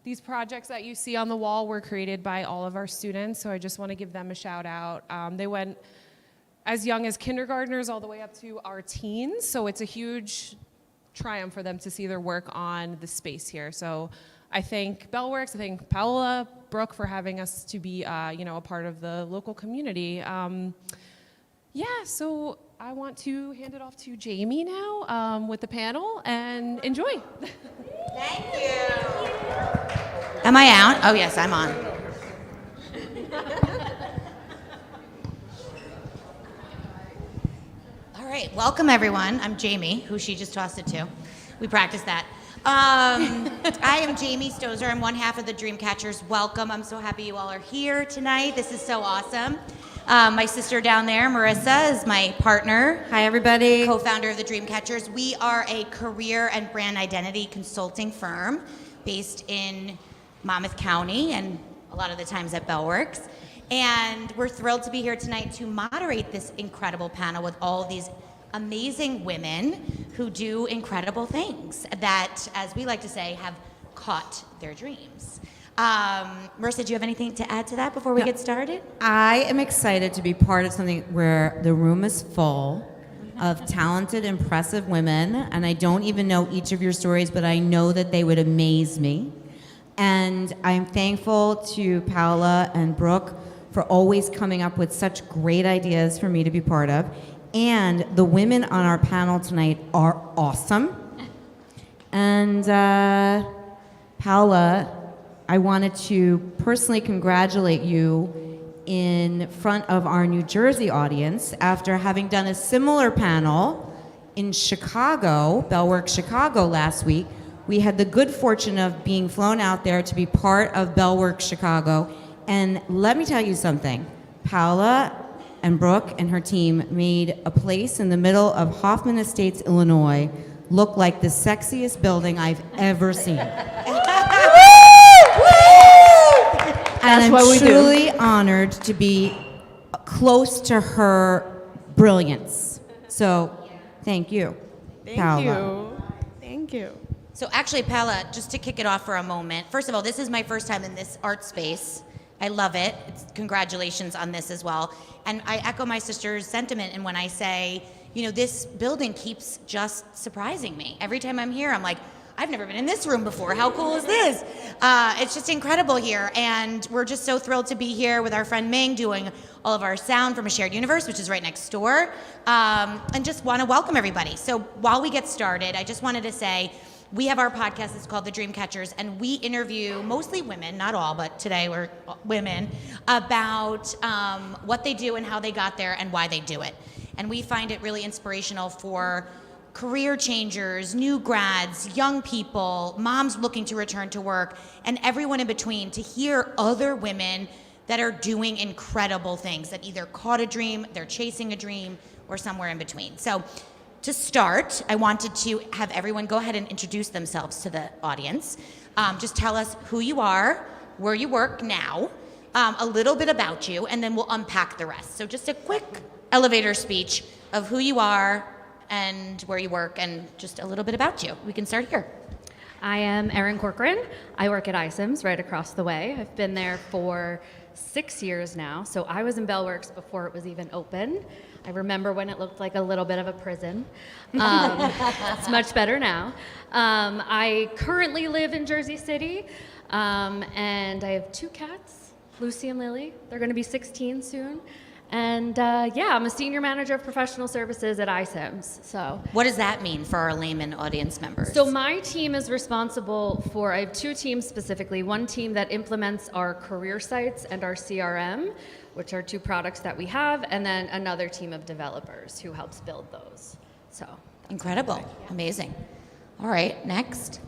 These projects that you see on the wall were created by all of our students, so I just want to give them a shout out. They went as young as kindergartners all the way up to our teens, so it's a huge triumph for them to see their work on the space here. So I thank Bellworks, I thank Paola, Brooke for having us to be a part of the local community. So I want to hand it off to Jamie now with the panel, and enjoy. Thank you. Am I out? Oh yes, I'm on. All right, welcome everyone. I'm Jamie, who she just tossed it to. We practiced that. I am Jamie Sztoser. I'm one half of the Dreamcatchers. Welcome. I'm so happy you all are here tonight. This is so awesome. My sister down there, Marissa, is my partner. Hi, everybody. Co-founder of the Dreamcatchers. We are a career and brand identity consulting firm based in Monmouth County and a lot of the times at Bellworks. And we're thrilled to be here tonight to moderate this incredible panel with all these amazing women who do incredible things that, as we like to say, have caught their dreams. Marissa, do you have anything to add to that before we get started? I am excited to be part of something where the room is full of talented, impressive women, and I don't even know each of your stories, but I know that they would amaze me. And I'm thankful to Paola and Brooke for always coming up with such great ideas for me to be part of. And the women on our panel tonight are awesome. And Paola, I wanted to personally congratulate you in front of our New Jersey audience after having done a similar panel in Chicago, Bellworks Chicago last week. We had the good fortune of being flown out there to be part of Bellworks Chicago. And let me tell you something, Paola and Brooke and her team made a place in the middle of Hoffman Estates, Illinois, look like the sexiest building I've ever seen. And I'm truly honored to be close to her brilliance. So, thank you, Paola. Thank you. So actually, Paola, just to kick it off for a moment, first of all, this is my first time in this art space. I love it. Congratulations on this as well. And I echo my sister's sentiment, and when I say, this building keeps just surprising me. Every time I'm here, I'm like, I've never been in this room before. How cool is this? It's just incredible here. And we're just so thrilled to be here with our friend Ming doing all of our sound from A Shared Universe, which is right next door. And just want to welcome everybody. So while we get started, I just wanted to say, we have our podcast, it's called The Dreamcatchers, and we interview mostly women, not all, but today we're women, about what they do and how they got there and why they do it. And we find it really inspirational for career changers, new grads, young people, moms looking to return to work, and everyone in between to hear other women that are doing incredible things, that either caught a dream, they're chasing a dream, or somewhere in between. So to start, I wanted to have everyone go ahead and introduce themselves to the audience. Just tell us who you are, where you work now, a little bit about you, and then we'll unpack the rest. So just a quick elevator speech of who you are, and where you work, and just a little bit about you. We can start here. I am Erin Corcoran. I work at iCIMS right across the way. I've been there for 6 years now. So I was in Bellworks before it was even open. I remember when it looked like a little bit of a prison. It's much better now. I currently live in Jersey City, and I have 2 cats, Lucy and Lily. They're gonna be 16 soon. And I'm a senior manager of professional services at iCIMS. So, what does that mean for our layman audience members? So my team is responsible for, I have 2 teams specifically. One team that implements our career sites and our CRM, which are 2 products that we have, and then another team of developers who helps build those. So incredible, amazing. All right, next.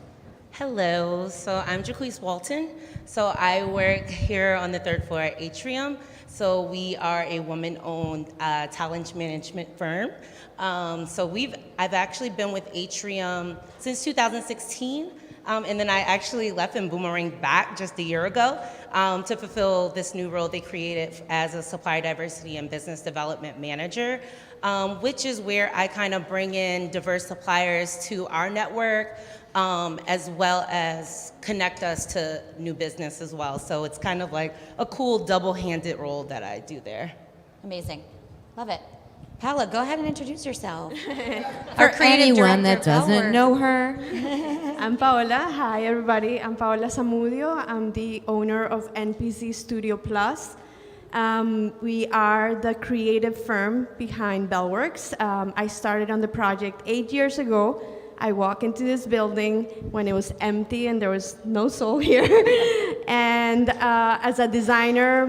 Hello, so I'm Jaqueece Walton. So I work here on the 3rd floor at Atrium. So we are a woman-owned talent management firm. I've actually been with Atrium since 2016, and then I actually left and boomeranged back just a year ago to fulfill this new role they created as a supplier diversity and business development manager, which is where I kind of bring in diverse suppliers to our network, as well as connect us to new business as well. So it's kind of like a cool double-handed role that I do there. Amazing. Love it. Paola, go ahead and introduce yourself. For anyone that doesn't know her. I'm Paola. Hi, everybody. I'm Paola Zamudio. I'm the owner of NPZ Studio Plus. We are the creative firm behind Bellworks. I started on the project 8 years ago. I walked into this building when it was empty and there was no soul here. And as a designer,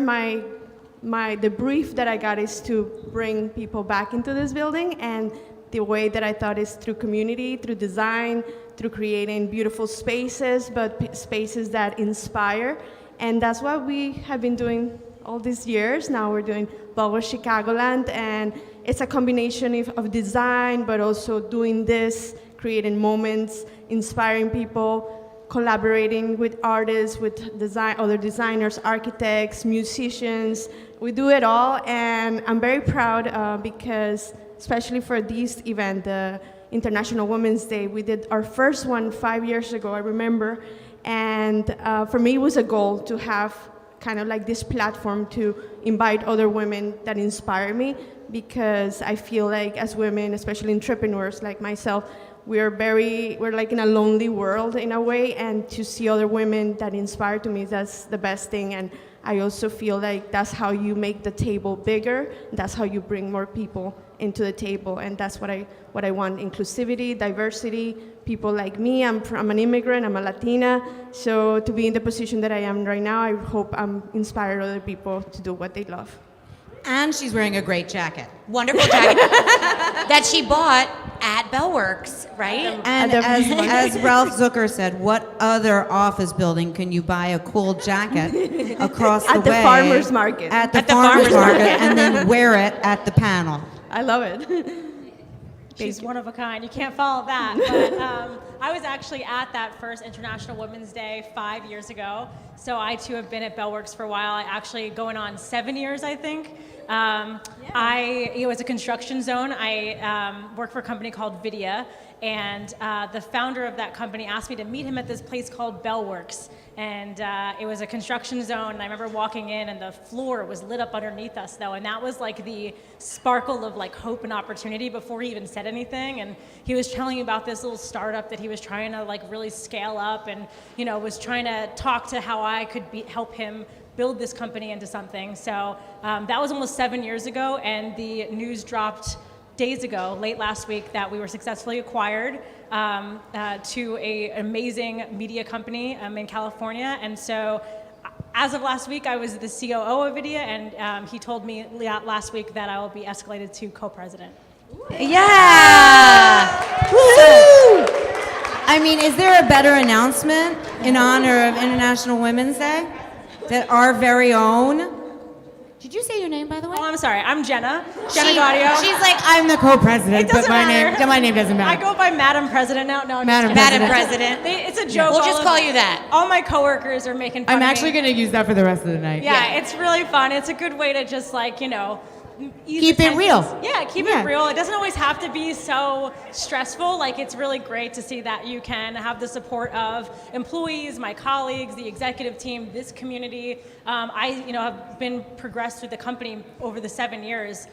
the brief that I got is to bring people back into this building, and the way that I thought is through community, through design, through creating beautiful spaces, but spaces that inspire. And that's what we have been doing all these years. Now we're doing Bellworks Chicagoland, and it's a combination of design, but also doing this, creating moments, inspiring people, collaborating with artists, with other designers, architects, musicians. We do it all, and I'm very proud because, especially for this event, the International Women's Day, we did our first one 5 years ago, I remember, and for me it was a goal to have kind of like this platform to invite other women that inspire me, because I feel like as women, especially entrepreneurs like myself, we're like in a lonely world in a way, and to see other women that inspire to me, that's the best thing. And I also feel like that's how you make the table bigger. That's how you bring more people into the table, and that's what I want: inclusivity, diversity, people like me. I'm an immigrant, I'm a Latina, so to be in the position that I am right now, I hope I'm inspired other people to do what they love. And she's wearing a great jacket. Wonderful jacket that she bought at Bellworks, right? And as Ralph Zucker said, what other office building can you buy a cool jacket across the way? At the farmer's market. At the farmer's market, and then wear it at the panel. I love it. She's one of a kind. You can't follow that. But I was actually at that first International Women's Day 5 years ago. So I too have been at Bellworks for a while. I actually going on 7 years, I think. It was a construction zone. I work for a company called Vydia, and the founder of that company asked me to meet him at this place called Bellworks. And it was a construction zone, and I remember walking in, and the floor was lit up underneath us, though, and that was like the sparkle of like hope and opportunity before he even said anything. And he was telling me about this little startup that he was trying to like really scale up, and was trying to talk to how I could help him build this company into something. So that was almost 7 years ago, and the news dropped days ago, late last week, that we were successfully acquired to an amazing media company in California. And so as of last week, I was the COO of Vydia, and he told me last week that I will be escalated to co-president. Yeah! Woo! I mean, is there a better announcement in honor of International Women's Day? That our very own. Did you say your name, by the way? Oh, I'm sorry. I'm Jenna. Jenna Gaudio. She's like, I'm the co-president, but my name doesn't matter. I go by Madam President now. No, I'm Madam just kidding. President. It's a joke. We'll just call you that. All my coworkers are making fun of me. I'm actually going to use that for the rest of the night. Yeah, it's really fun. It's a good way to just ease keep it real. Yeah, keep it real. It doesn't always have to be so stressful. Like, it's really great to see that you can have the support of employees, my colleagues, the executive team, this community. I have been progressed through the company over the 7 years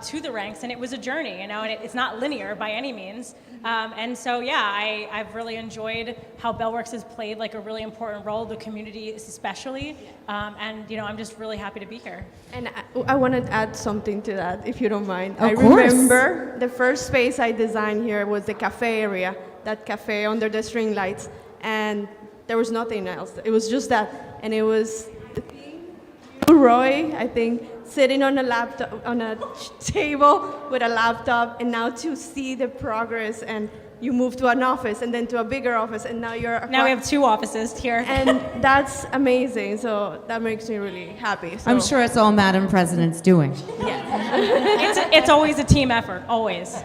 to the ranks, and it was a journey, and it's not linear by any means. And so, I've really enjoyed how Bellworks has played like a really important role, the community especially. And I'm just really happy to be here. And I want to add something to that, if you don't mind. Of course. Remember the first space I designed here was the cafe area, that cafe under the string lights, and there was nothing else. It was just that, and it was Roy, I think, sitting on a laptop, on a table with a laptop, and now to see the progress, and you move to an office and then to a bigger office, and now Now we have 2 offices here. And that's amazing, so that makes me really happy. So. I'm sure it's all Madam President's doing. It's always a team effort, always.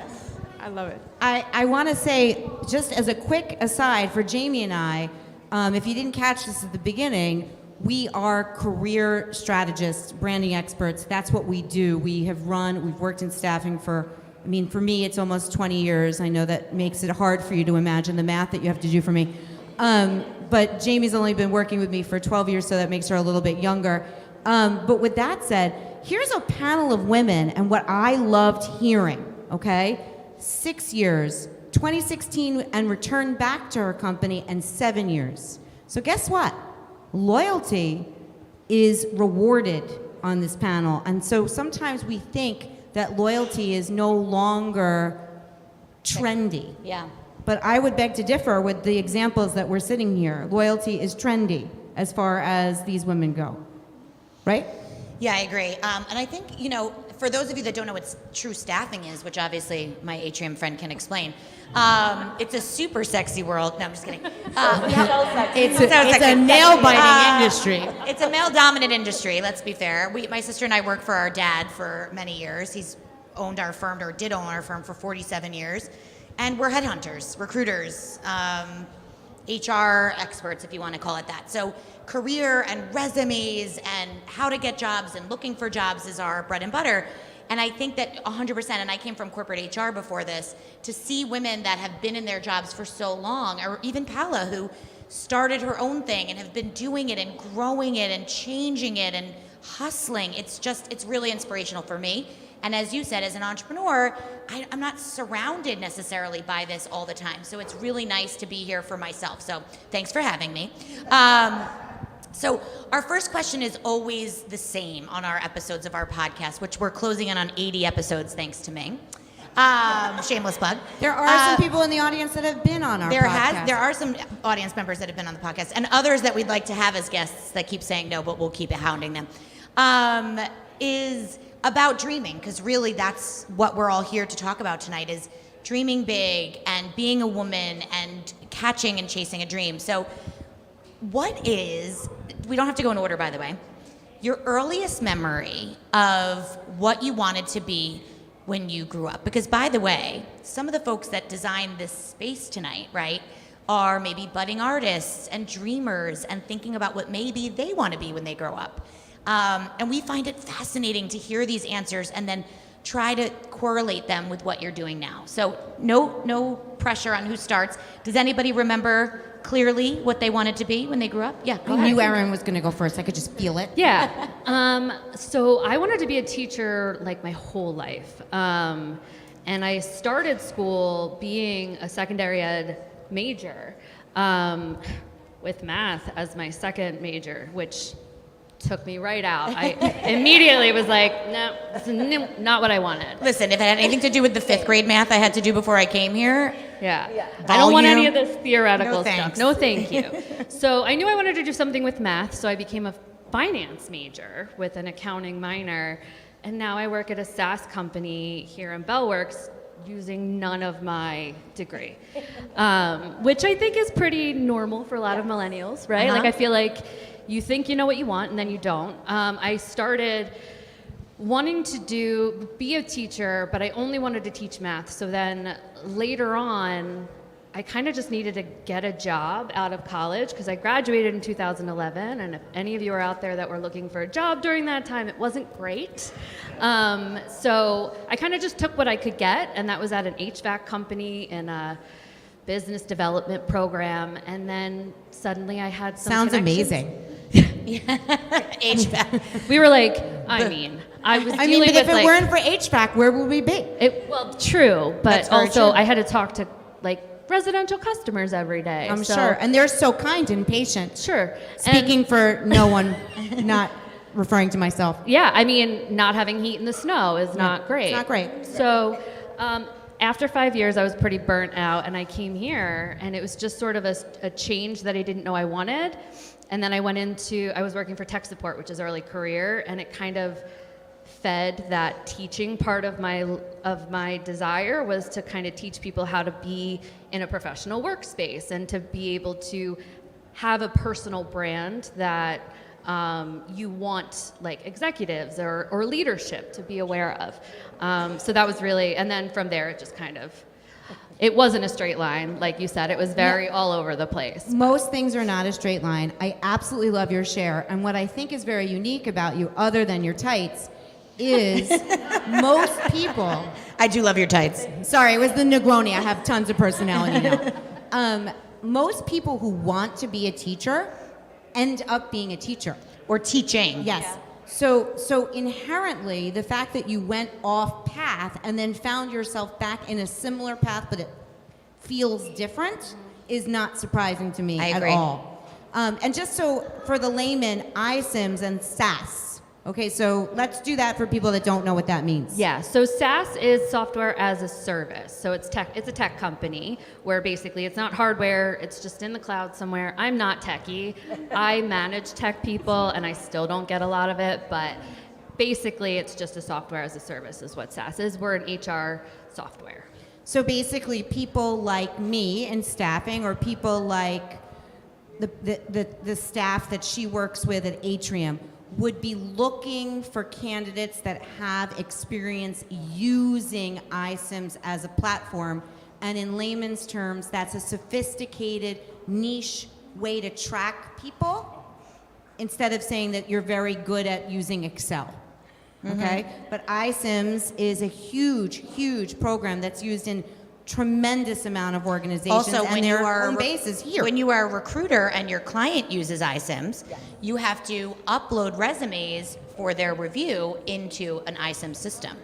I love it. I want to say, just as a quick aside for Jamie and I, if you didn't catch this at the beginning, we are career strategists, branding experts. That's what we do. We've worked in staffing for I mean, for me, it's almost 20 years. I know that makes it hard for you to imagine the math that you have to do for me. But Jamie's only been working with me for 12 years, so that makes her a little bit younger. But with that said, here's a panel of women and what I loved hearing, okay? 6 years, 2016, and returned back to her company, and 7 years. So guess what? Loyalty is rewarded on this panel. And so sometimes we think that loyalty is no longer trendy. Yeah. But I would beg to differ with the examples that we're sitting here. Loyalty is trendy as far as these women go, right? Yeah, I agree. And I think, for those of you that don't know what true staffing is, which obviously my Atrium friend can explain, it's a super sexy world. No, I'm just kidding. It's a nail-biting industry. It's a male-dominant industry, let's be fair. My sister and I worked for our dad for many years. He's owned our firm, or did own our firm, for 47 years. And we're headhunters, recruiters, HR experts, if you want to call it that. So career and resumes and how to get jobs and looking for jobs is our bread and butter. And I think that 100%, and I came from corporate HR before this, to see women that have been in their jobs for so long, or even Paola, who started her own thing and have been doing it and growing it and changing it and hustling. It's really inspirational for me. And as you said, as an entrepreneur, I'm not surrounded necessarily by this all the time. So it's really nice to be here for myself. So thanks for having me. So our first question is always the same on our episodes of our podcast, which we're closing in on 80 episodes thanks to Ming. Shameless plug. There are some people in the audience that have been on our podcast. There are some audience members that have been on the podcast, and others that we'd like to have as guests that keep saying no, but we'll keep hounding them. Is about dreaming, because really that's what we're all here to talk about tonight, is dreaming big and being a woman and catching and chasing a dream. So we don't have to go in order, by the way, your earliest memory of what you wanted to be when you grew up? Because, by the way, some of the folks that designed this space tonight, right, are maybe budding artists and dreamers and thinking about what maybe they want to be when they grow up. And we find it fascinating to hear these answers and then try to correlate them with what you're doing now. So no pressure on who starts. Does anybody remember clearly what they wanted to be when they grew up? Yeah, go I ahead. knew Erin was going to go first. I could just feel it. Yeah. So I wanted to be a teacher like my whole life. And I started school being a secondary ed major with math as my second major, which took me right out. I immediately was like, no, this is not what I wanted. Listen, if it had anything to do with the 5th grade math I had to do before I came here, Yeah. I don't want any of Volume. this theoretical No stuff. thanks. No, thank you. So I knew I wanted to do something with math, so I became a finance major with an accounting minor. And now I work at a SaaS company here in Bellworks using none of my degree, which I think is pretty normal for a lot of millennials, right? Uh-huh. Like, I feel like you think you know what you want and then you don't. I started wanting to be a teacher, but I only wanted to teach math. So then later on, I kind of just needed to get a job out of college because I graduated in 2011. And if any of you are out there that were looking for a job during that time, it wasn't great. So I kind of just took what I could get, and that was at an HVAC company in a business development program. And then suddenly I had some Sounds connections. amazing. HVAC. We were like, I mean, I was I dealing mean, but if with it weren't for HVAC, where would we be? well, true, but That's very also true. I had to talk to like residential customers every day. I'm so- sure. And they're so kind and patient. Sure. Speaking for no one, not referring to myself. Yeah, I mean, not having heat in the snow is not great. It's not great. So after 5 years, I was pretty burnt out, and I came here, and it was just sort of a change that I didn't know I wanted. And then I was working for tech support, which is early career, and it kind of fed that teaching part of my desire was to kind of teach people how to be in a professional workspace and to be able to have a personal brand that you want like executives or leadership to be aware of. So that was really, and then from there it just kind of, it wasn't a straight line, like you said. It was very all over the place. Most things are not a straight line. I absolutely love your share. And what I think is very unique about you, other than your tights, is most people I do love your tights. Sorry, it was the Negroni. I have tons of personality now. Most people who want to be a teacher end up being a teacher. Or teaching. Yes. Yeah. So inherently, the fact that you went off path and then found yourself back in a similar path, but it feels different, is not surprising to me at all. And just so for the layman, iCIMS and SaaS. Okay, so let's do that for people that don't know what that means. Yeah, so SaaS is software as a service. So it's a tech company where basically it's not hardware, it's just in the cloud somewhere. I'm not techie. I manage tech people and I still don't get a lot of it, but basically it's just a software as a service is what SaaS is. We're an HR software. So basically people like me in staffing, or people like the staff that she works with at Atrium, would be looking for candidates that have experience using iCIMS as a platform. And in layman's terms, that's a sophisticated, niche way to track people, instead of saying that you're very good at using Excel. Okay? But iCIMS is a huge, huge program that's used in tremendous amount of organizations, Also, and when you their are home base is here. When you are a recruiter and your client uses iCIMS, you have to upload resumes for their review into an iCIMS system,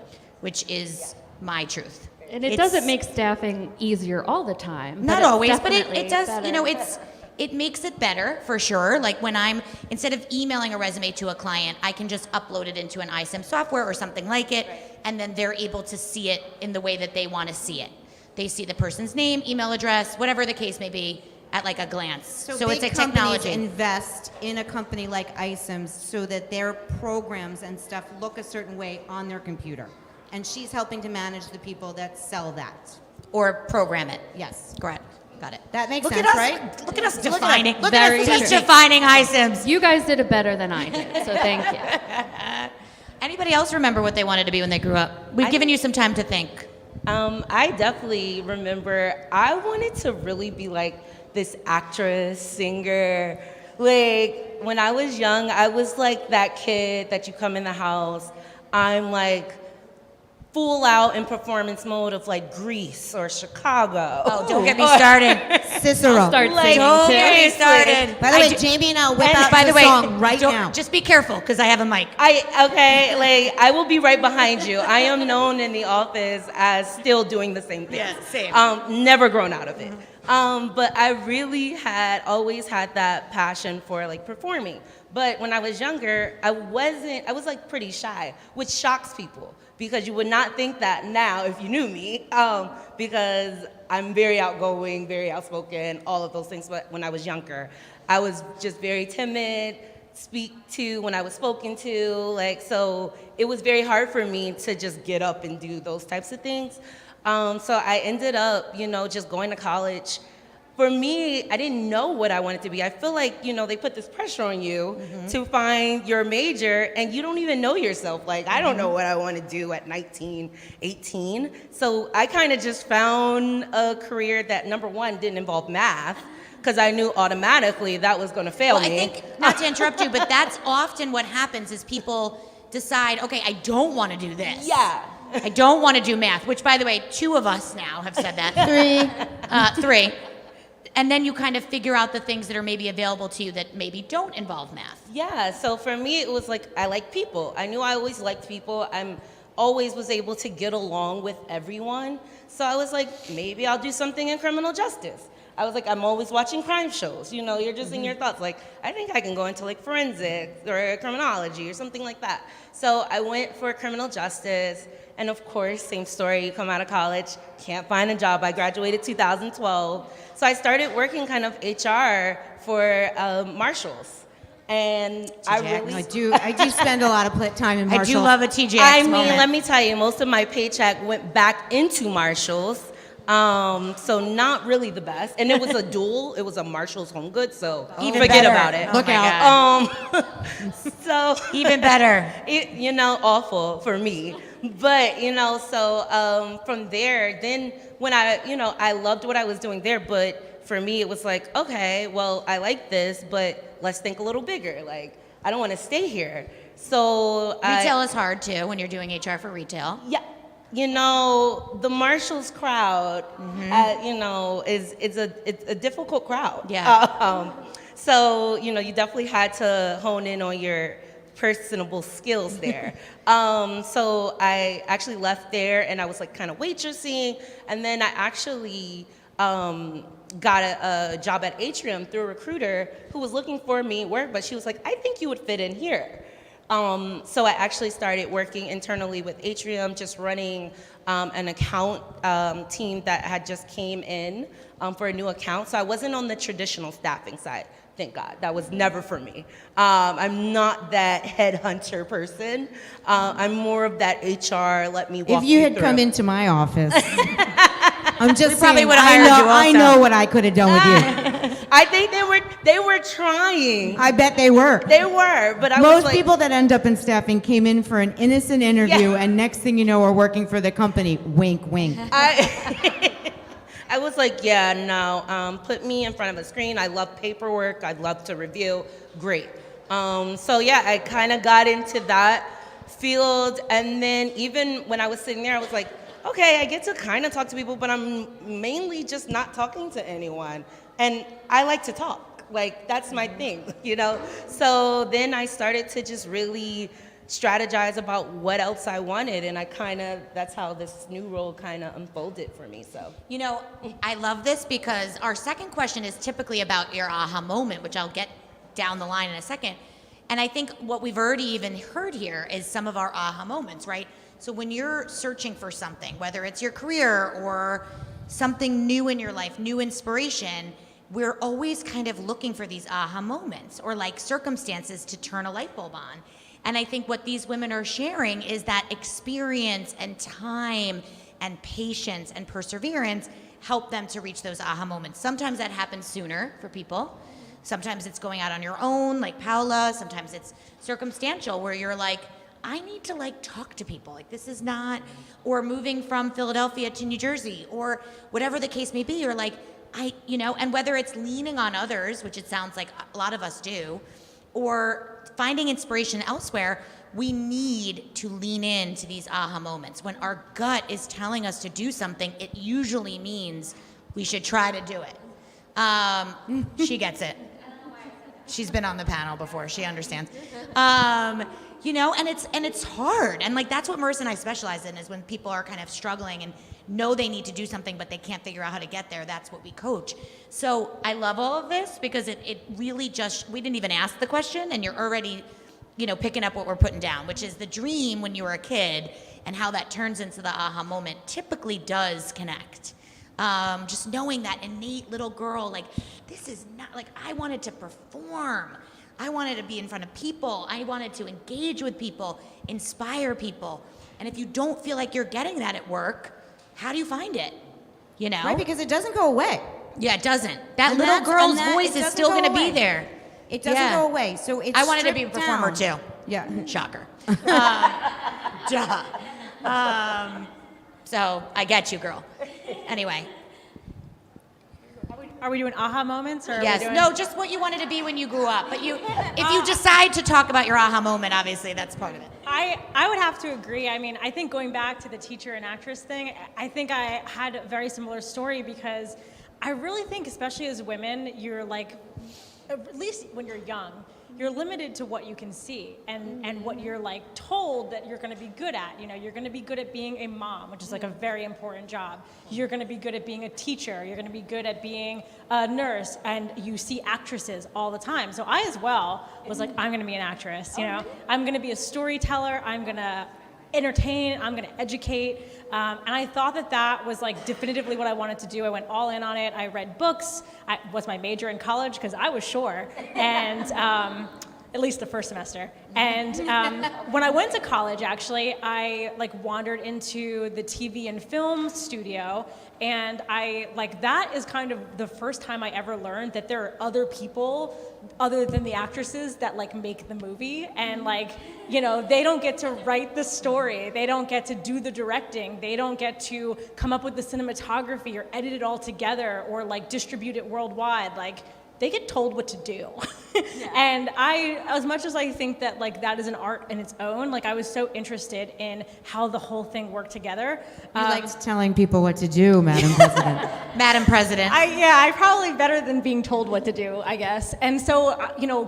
which is my truth. And it doesn't make staffing easier all the time. Not it's always, but it definitely does, better. it makes it better for sure. Like when instead of emailing a resume to a client, I can just upload it into an iCIMS software or something like it, and then they're able to see it in the way that they want to see it. They see the person's name, email address, whatever the case may be, at like a glance. So it's a technology. Invest in a company like iCIMS so that their programs and stuff look a certain way on their computer. And she's helping to manage the people that sell that. Or program it. Yes. Correct. Got it. That makes Look sense, at us, right? Look at us defining. Look at Very us He's defining iCIMS. You guys did it better than I did, so thank you. Anybody else remember what they wanted to be when they grew up? We've given you some time to think. I definitely remember I wanted to really be like this actress, singer. Like when I was young, I was like that kid that you come in the house, I'm like full out in performance mode of like Grease or Chicago. Oh, don't get me started. Cicero. Start Like, singing Don't too. get me started. By the way, Jamie and I'll whip out By the the way, song right now. just be careful because I have a mic. I will be right behind you. I am known in the office as still doing the same thing. Yeah, same. Never grown out of it. But I really always had that passion for like performing. But when I was younger, I was like pretty shy, which shocks people because you would not think that now if you knew me, because I'm very outgoing, very outspoken, all of those things. But when I was younger, I was just very timid, speak to when I was spoken to, like, so it was very hard for me to just get up and do those types of things. So I ended up, just going to college. For me, I didn't know what I wanted to be. I feel like, they put this pressure on you to find your major, and you don't even know yourself. Like, I don't know what I want to do at 19, 18. So I kind of just found a career that, number one, didn't involve math, because I knew automatically that was going to fail me. I think, not to interrupt you, but that's often what happens is people decide, okay, I don't want to do this. Yeah. I don't want to do math, which, by the way, 2 of us now have said that. 3. And then you kind of figure out the things that are maybe available to you that maybe don't involve math. Yeah, so for me, it was like, I like people. I knew I always liked people. Always was able to get along with everyone. So I was like, maybe I'll do something in criminal justice. I was like, I'm always watching crime shows. You're just in your thoughts. Like, I think I can go into like forensics or criminology or something like that. So I went for criminal justice. And of course, same story, you come out of college, can't find a job. I graduated 2012. So I started working kind of HR for Marshalls. And I do spend a lot of time in Marshalls. I do love a TJX moment. Let me tell you, most of my paycheck went back into Marshalls. So not really the best. And it was a dual, it was a Marshall's Home Goods, so Even forget better. about it. Look out. So Even better. Awful for me. But, so from there, then when I loved what I was doing there, but for me it was like, okay, well, I like this, but let's think a little bigger. Like, I don't want to stay here. So Retail is hard too when you're doing HR for retail. yeah. you know, the Marshalls crowd, you know, it's a difficult crowd. Yeah. So, you know, you definitely had to hone in on your personable skills there. So I actually left there and I was like kind of waitressing, and then I actually got a job at Atrium through a recruiter who was looking for me work, but she was like, I think you would fit in here. So I actually started working internally with Atrium, just running an account team that had just came in for a new account. So I wasn't on the traditional staffing side, thank God. That was never for me. I'm not that headhunter person. I'm more of that HR, let me walk you through. If you had come into my office, I'm just probably saying, would've hired you also. I know what I could have done with you. I think they were trying. I bet they were. They were, but I was Most like, people that end up in staffing came in for an innocent interview, Yeah. and next thing you know, are working for the company. Wink, wink. I was like, yeah, no, put me in front of a screen. I love paperwork. I love to review. Great. So yeah, I kind of got into that field. And then even when I was sitting there, I was like, okay, I get to kind of talk to people, but I'm mainly just not talking to anyone. And I like to talk. Like, that's my thing, you know? So then I started to just really strategize about what else I wanted, and that's how this new role kind of unfolded for me, so. You know, I love this because our second question is typically about your aha moment, which I'll get down the line in a second. And I think what we've already even heard here is some of our aha moments, right? So when you're searching for something, whether it's your career or something new in your life, new inspiration, we're always kind of looking for these aha moments or like circumstances to turn a light bulb on. And I think what these women are sharing is that experience and time and patience and perseverance help them to reach those aha moments. Sometimes that happens sooner for people. Sometimes it's going out on your own, like Paola. Sometimes it's circumstantial where you're like, I need to like talk to people. Like this is not, or moving from Philadelphia to New Jersey or whatever the case may be. You're like, and whether it's leaning on others, which it sounds like a lot of us do, or finding inspiration elsewhere, we need to lean into these aha moments. When our gut is telling us to do something, it usually means we should try to do it. She gets it. She's been on the panel before. She understands. And it's hard. And like that's what Marissa and I specialize in, is when people are kind of struggling and know they need to do something but they can't figure out how to get there. That's what we coach. So I love all of this because it really just, we didn't even ask the question and you're already, picking up what we're putting down, which is the dream when you were a kid and how that turns into the aha moment typically does connect. Just knowing that innate little girl, like this is not, like I wanted to perform. I wanted to be in front of people. I wanted to engage with people, inspire people. And if you don't feel like you're getting that at work, how do you find it? Right, because it doesn't go away. Yeah, it doesn't. That little girl's voice is still going to be there. It doesn't go away. So it's I wanted to be a performer down. too. Yeah. Shocker. Duh. So I get you, girl. Anyway. Are we doing aha moments? Or are Yes. we doing... No, just what you wanted to be when you grew up. But if you decide to talk about your aha moment, obviously that's part of it. I would have to agree. I mean, I think going back to the teacher and actress thing, I think I had a very similar story because I really think, especially as women, you're like, at least when you're young, you're limited to what you can see and what you're like told that you're going to be good at. You're going to be good at being a mom, which is like a very important job. You're going to be good at being a teacher. You're going to be good at being a nurse, and you see actresses all the time. So I as well was like, I'm going to be an actress. I'm going to be a storyteller. I'm going to entertain. I'm going to educate. And I thought that was like definitively what I wanted to do. I went all in on it. I read books. I was my major in college because I was sure. And at least the first semester. And when I went to college, actually, I wandered into the TV and film studio, and that is kind of the first time I ever learned that there are other people other than the actresses that make the movie, and they don't get to write the story, they don't get to do the directing, they don't get to come up with the cinematography or edit it all together or distribute it worldwide. They get told what to do. And I, as much as I think that like that is an art in its own, like I was so interested in how the whole thing worked together. You liked telling people what to do, Madam President. Madam President. I probably better than being told what to do, I guess. And so,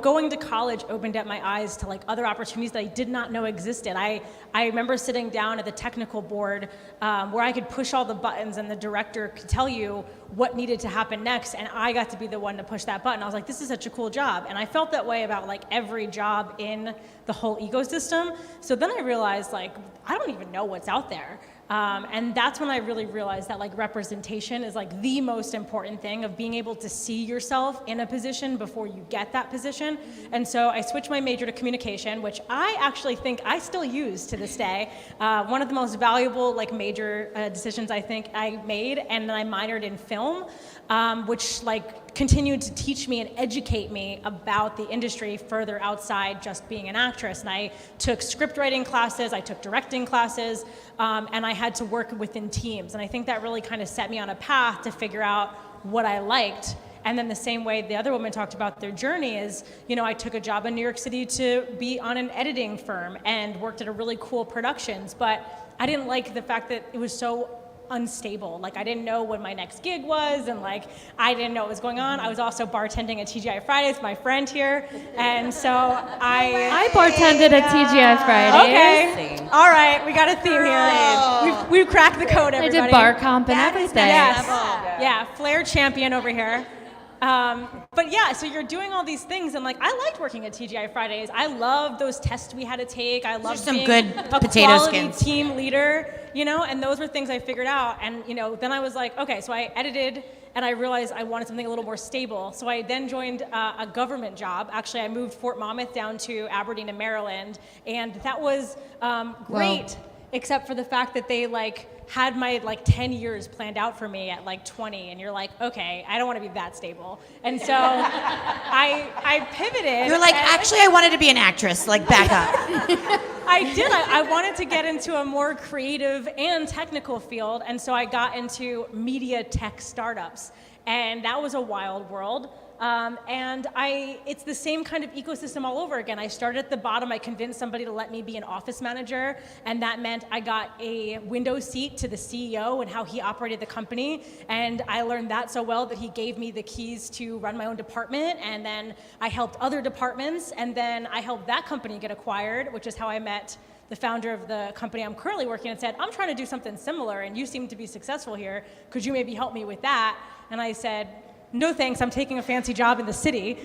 going to college opened up my eyes to like other opportunities that I did not know existed. I remember sitting down at the technical board where I could push all the buttons and the director could tell you what needed to happen next, and I got to be the one to push that button. I was like, this is such a cool job. And I felt that way about like every job in the whole ecosystem. So then I realized like, I don't even know what's out there. And that's when I really realized that like representation is like the most important thing of being able to see yourself in a position before you get that position. And so I switched my major to communication, which I actually think I still use to this day. One of the most valuable like major decisions I think I made, and then I minored in film, which like continued to teach me and educate me about the industry further outside just being an actress. And I took script writing classes, I took directing classes, and I had to work within teams. And I think that really kind of set me on a path to figure out what I liked. And then the same way the other woman talked about their journey is, I took a job in New York City to be on an editing firm and worked at a really cool productions, but I didn't like the fact that it was so unstable. Like I didn't know what my next gig was, and like I didn't know what was going on. I was also bartending at TGI Fridays, my friend here, and so I bartended at TGI Fridays. Okay, all right, we got a theme here. We've cracked the code, everybody. I did bar comp and everything. Yes, yeah, Flair champion over here. But yeah, so you're doing all these things, and like I liked working at TGI Fridays. I loved those tests we had to take. I loved some being good a potato quality skins. team leader, and those were things I figured out. And then I was like, okay, so I edited, and I realized I wanted something a little more stable. So I then joined a government job. Actually, I moved Fort Monmouth down to Aberdeen in Maryland, and that was great, except for the fact that they had my 10 years planned out for me at 20, and you're like, okay, I don't want to be that stable. And so I pivoted. You're like, actually, I wanted to be an actress. Back up. I did. I wanted to get into a more creative and technical field, and so I got into media tech startups, and that was a wild world. And it's the same kind of ecosystem all over again. I started at the bottom. I convinced somebody to let me be an office manager, and that meant I got a window seat to the CEO and how he operated the company. And I learned that so well that he gave me the keys to run my own department, and then I helped other departments, and then I helped that company get acquired, which is how I met the founder of the company I'm currently working at, and said, I'm trying to do something similar, and you seem to be successful here. Could you maybe help me with that? And I said, no thanks, I'm taking a fancy job in the city.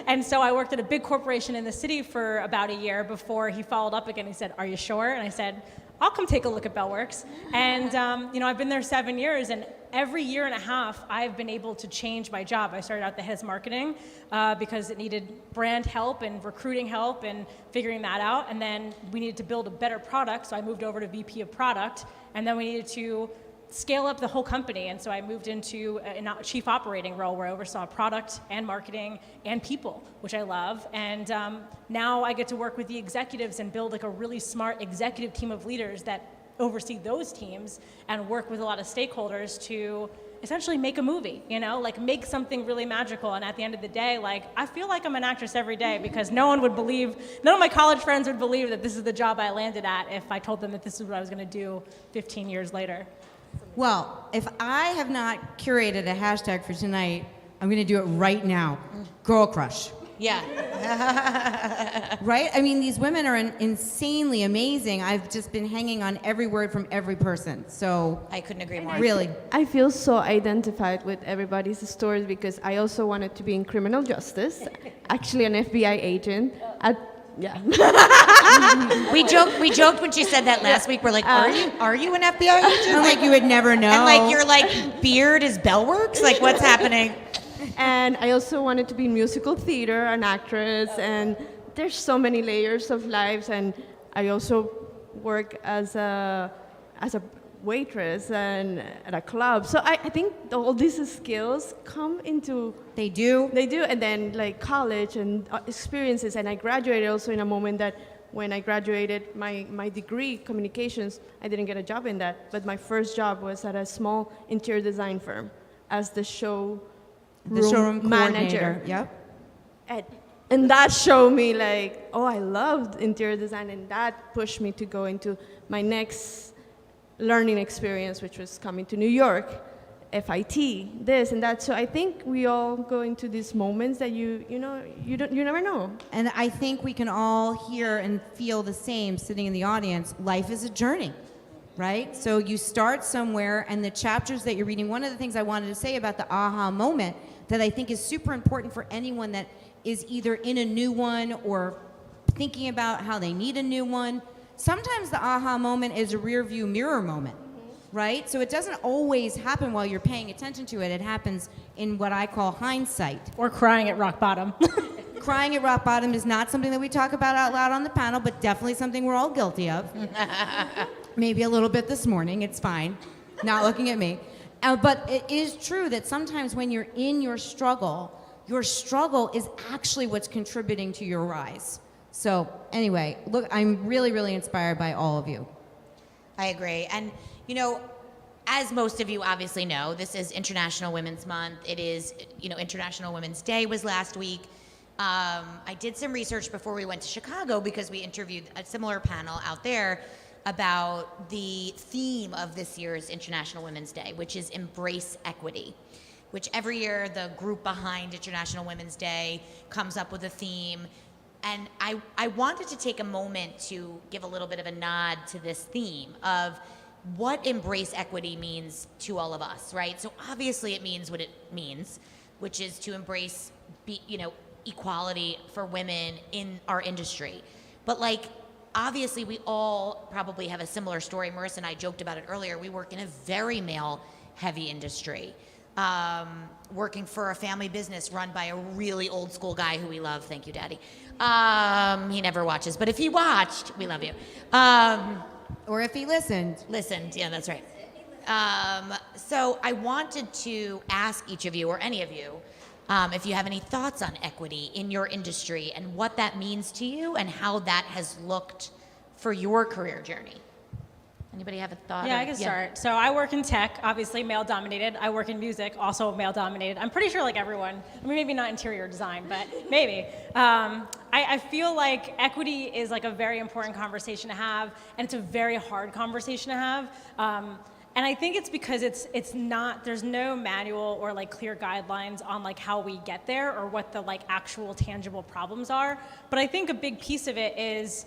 And so I worked at a big corporation in the city for about a year before he followed up again. He said, are you sure? And I said, I'll come take a look at Bellworks. And I've been there 7 years, and every year and a half, I've been able to change my job. I started out the head of marketing because it needed brand help and recruiting help and figuring that out. And then we needed to build a better product, so I moved over to VP of product. And then we needed to scale up the whole company, and so I moved into a chief operating role where I oversaw product and marketing and people, which I love. And now I get to work with the executives and build a really smart executive team of leaders that oversee those teams and work with a lot of stakeholders to essentially make a movie, make something really magical. And at the end of the day, I feel like I'm an actress every day, because none of my college friends would believe that this is the job I landed at if I told them that this is what I was gonna do 15 years later. Well, if I have not curated a hashtag for tonight, I'm going to do it right now. Girl crush. Yeah. Right? I mean, these women are insanely amazing. I've just been hanging on every word from every person. So I couldn't agree more. Really. I feel so identified with everybody's stories because I also wanted to be in criminal justice, actually an FBI agent. We joked when she said that last week. We're like, are you an FBI agent? I'm like, you would never know. And your beard is Bellworks? What's happening? And I also wanted to be in musical theater, an actress, and there's so many layers of lives. And I also work as a waitress and at a club. So I think all these skills come into... They do? They do. And then college and experiences. And I graduated also in a moment that when I graduated my degree, communications, I didn't get a job in that. But my first job was at a small interior design firm as the showroom showroom manager. Yep. And And that showed me like, oh, I loved interior design, and that pushed me to go into my next learning experience, which was coming to New York, FIT, this and that. So I think we all go into these moments that you never know. And I think we can all hear and feel the same sitting in the audience. Life is a journey, right? So you start somewhere, and the chapters that you're reading, one of the things I wanted to say about the aha moment that I think is super important for anyone that is either in a new one or thinking about how they need a new one. Sometimes the aha moment is a rear view mirror moment, right? So it doesn't always happen while you're paying attention to it. It happens in what I call hindsight. Or crying at rock bottom. Crying at rock bottom is not something that we talk about out loud on the panel, but definitely something we're all guilty of. Maybe a little bit this morning, it's fine. Not looking at me. But it is true that sometimes when you're in your struggle is actually what's contributing to your rise. So anyway, look, I'm really, really inspired by all of you. I agree. And, as most of you obviously know, this is International Women's Month. It is, International Women's Day was last week. I did some research before we went to Chicago because we interviewed a similar panel out there about the theme of this year's International Women's Day, which is Embrace Equity, which every year the group behind International Women's Day comes up with a theme. And I wanted to take a moment to give a little bit of a nod to this theme of what embrace equity means to all of us, right? So obviously it means what it means, which is to embrace, equality for women in our industry. But obviously we all probably have a similar story. Marissa and I joked about it earlier. We work in a very male-heavy industry. Working for a family business run by a really old school guy who we love. Thank you, Daddy. He never watches, but if he watched, we love you. Or if he listened. Listened, yeah, that's right. So I wanted to ask each of you, or any of you, if you have any thoughts on equity in your industry and what that means to you and how that has looked for your career journey. Anybody have a thought? Yeah, I can start. So I work in tech, obviously male-dominated. I work in music, also male-dominated. I'm pretty sure everyone, maybe not interior design, but maybe. I feel like equity is a very important conversation to have, and it's a very hard conversation to have. And I think it's because it's not, there's no manual or clear guidelines on how we get there or what the actual tangible problems are. But I think a big piece of it is,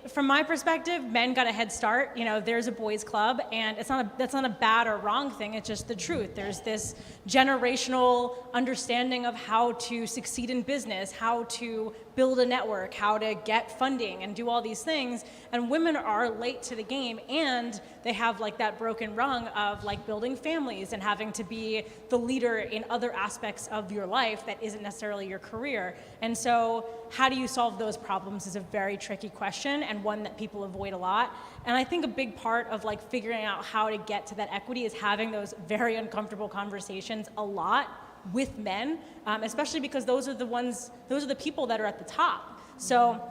from my perspective, men got a head start. There's a boys' club, and that's not a bad or wrong thing. It's just the truth. There's this generational understanding of how to succeed in business, how to build a network, how to get funding, and do all these things. And women are late to the game, and they have that broken rung of building families and having to be the leader in other aspects of your life that isn't necessarily your career. And so how do you solve those problems is a very tricky question, and one that people avoid a lot. And I think a big part of figuring out how to get to that equity is having those very uncomfortable conversations a lot with men, especially because those are the people that are at the top. So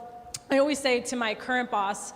I always say to my current boss,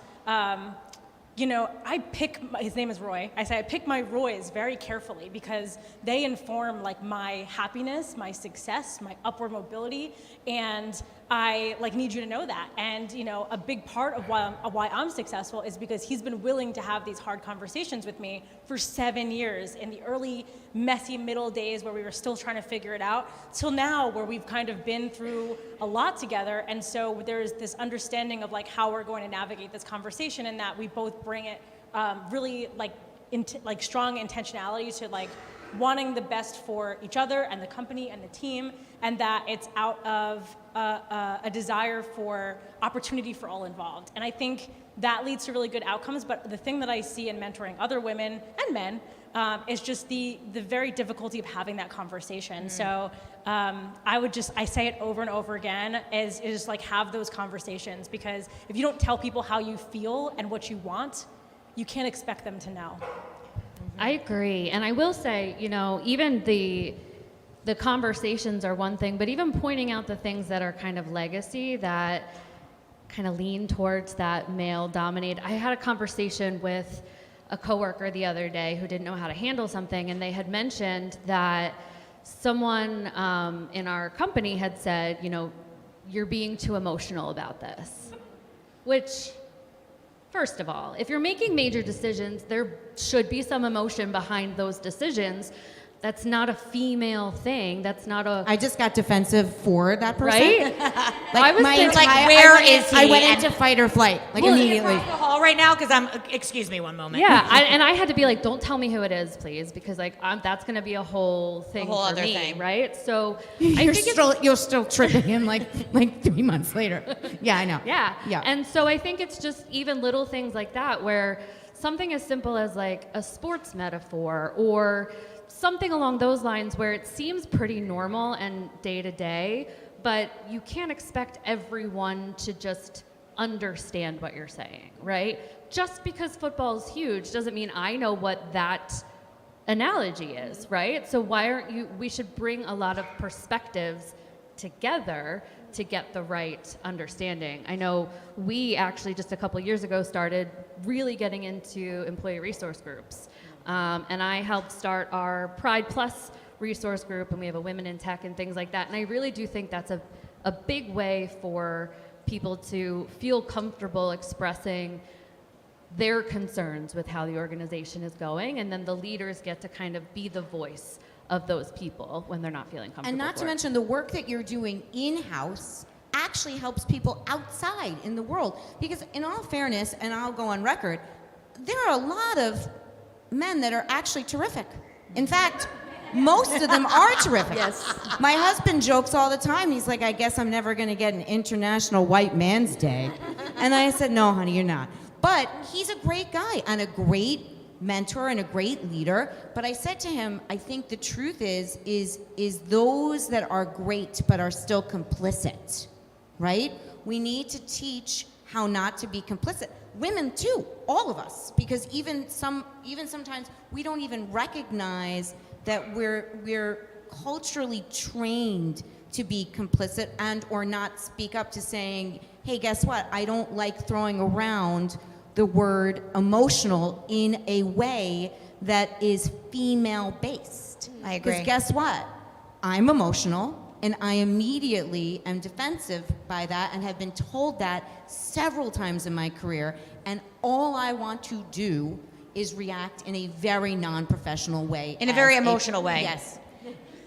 his name is Roy. I pick my Roys very carefully because they inform my happiness, my success, my upward mobility, and I need you to know that. And a big part of why I'm successful is because he's been willing to have these hard conversations with me for 7 years, in the early messy middle days where we were still trying to figure it out, till now where we've kind of been through a lot together. And so there's this understanding of how we're going to navigate this conversation, and that we both bring it really strong intentionality to wanting the best for each other and the company and the team, and that it's out of a desire for opportunity for all involved. And I think that leads to really good outcomes. But the thing that I see in mentoring other women and men is just the very difficulty of having that conversation. So I say it over and over again, is have those conversations, because if you don't tell people how you feel and what you want, you can't expect them to know. I agree. And I will say, even the conversations are one thing, but even pointing out the things that are kind of legacy that kind of lean towards that male dominated. I had a conversation with a coworker the other day who didn't know how to handle something, and they had mentioned that someone in our company had said, you know, you're being too emotional about this. Which, first of all, if you're making major decisions, there should be some emotion behind those decisions. That's not a female thing. That's not a... I just got defensive for that person. Right? Like, was my thinking, entire- where I went is in- I he? went And- into fight or flight, like immediately. The hall right now because excuse me one moment. Yeah, and I had to be like, don't tell me who it is, please, because like that's going to be a whole thing whole for other me, thing. right? So I You're think you're still tripping him like 3 months later. Yeah, I know. yeah. Yeah. And so I think it's just even little things like that where something as simple as like a sports metaphor or something along those lines where it seems pretty normal and day to day, but you can't expect everyone to just understand what you're saying, right? Just because football is huge doesn't mean I know what that analogy is, right? So why aren't you, we should bring a lot of perspectives together to get the right understanding. I know we actually just a couple years ago started really getting into employee resource groups. And I helped start our Pride Plus resource group, and we have a Women in Tech and things like that. And I really do think that's a big way for people to feel comfortable expressing their concerns with how the organization is going, and then the leaders get to kind of be the voice of those people when they're not feeling comfortable. And not to mention the work that you're doing in-house actually helps people outside in the world. Because in all fairness, and I'll go on record, there are a lot of men that are actually terrific. In fact, most of them are terrific. Yes. My husband jokes all the time. He's like, I guess I'm never going to get an International White Man's Day. And I said, no, honey, you're not. But he's a great guy and a great mentor and a great leader. But I said to him, I think the truth is those that are great but are still complicit, right? We need to teach how not to be complicit. Women too, all of us, because even sometimes we don't even recognize that we're culturally trained to be complicit and or not speak up to saying, hey, guess what? I don't like throwing around the word emotional in a way that is female based. I agree. Because guess what? I'm emotional. And I immediately am defensive by that and have been told that several times in my career. And all I want to do is react in a very non-professional way. In a very emotional way. Yes.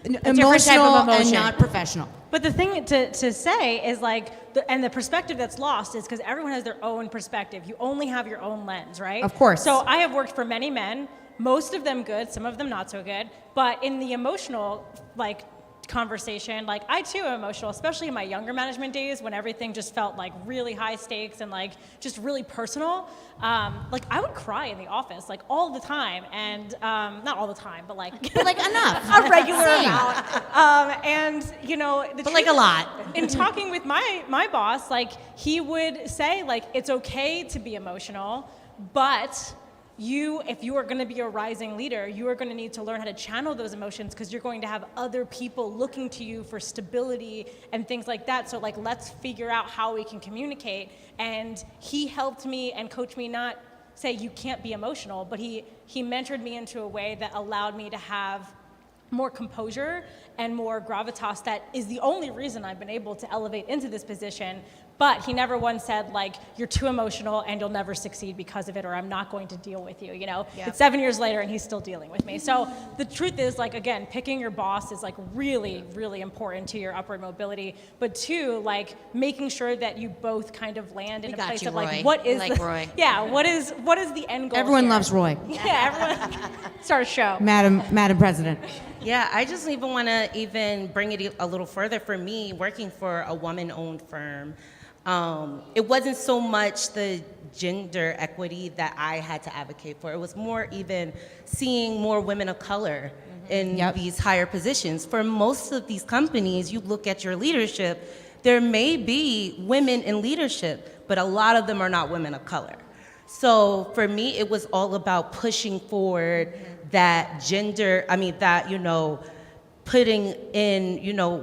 different type of Emotional and emotion. not professional. But the thing to say is like, and the perspective that's lost is because everyone has their own perspective. You only have your own lens, right? Of course. So I have worked for many men, most of them good, some of them not so good. But in the emotional, like, conversation, like I too am emotional, especially in my younger management days when everything just felt like really high stakes and like just really personal. Like I would cry in the office like all the time, and not all the time, but like enough. a regular Same. amount. And you know, But like a lot. In talking with my boss, like he would say like it's okay to be emotional, but if you are going to be a rising leader, you are going to need to learn how to channel those emotions because you're going to have other people looking to you for stability and things like that. So like, let's figure out how we can communicate. And he helped me and coached me, not say you can't be emotional, but he mentored me into a way that allowed me to have more composure and more gravitas. That is the only reason I've been able to elevate into this position. But he never once said, like, you're too emotional and you'll never succeed because of it, or I'm not going to deal with you, you know? Yeah. It's 7 years later and he's still dealing with me. So the truth is, like, again, picking your boss is, like, really, really important to your upward mobility. But two, like, making sure that you both kind of land in a got place you, of, like, Roy. what is Like the, Roy. Yeah, what is the end goal Everyone here? loves Roy. Yeah, everyone. Start a show. Madam President. Yeah, I just even want to even bring it a little further. For me, working for a woman-owned firm, it wasn't so much the gender equity that I had to advocate for. It was more even seeing more women of color in these higher positions. For most of these companies, you look at your leadership, there may be women in leadership, but a lot of them are not women of color. So for me, it was all about pushing forward that putting in,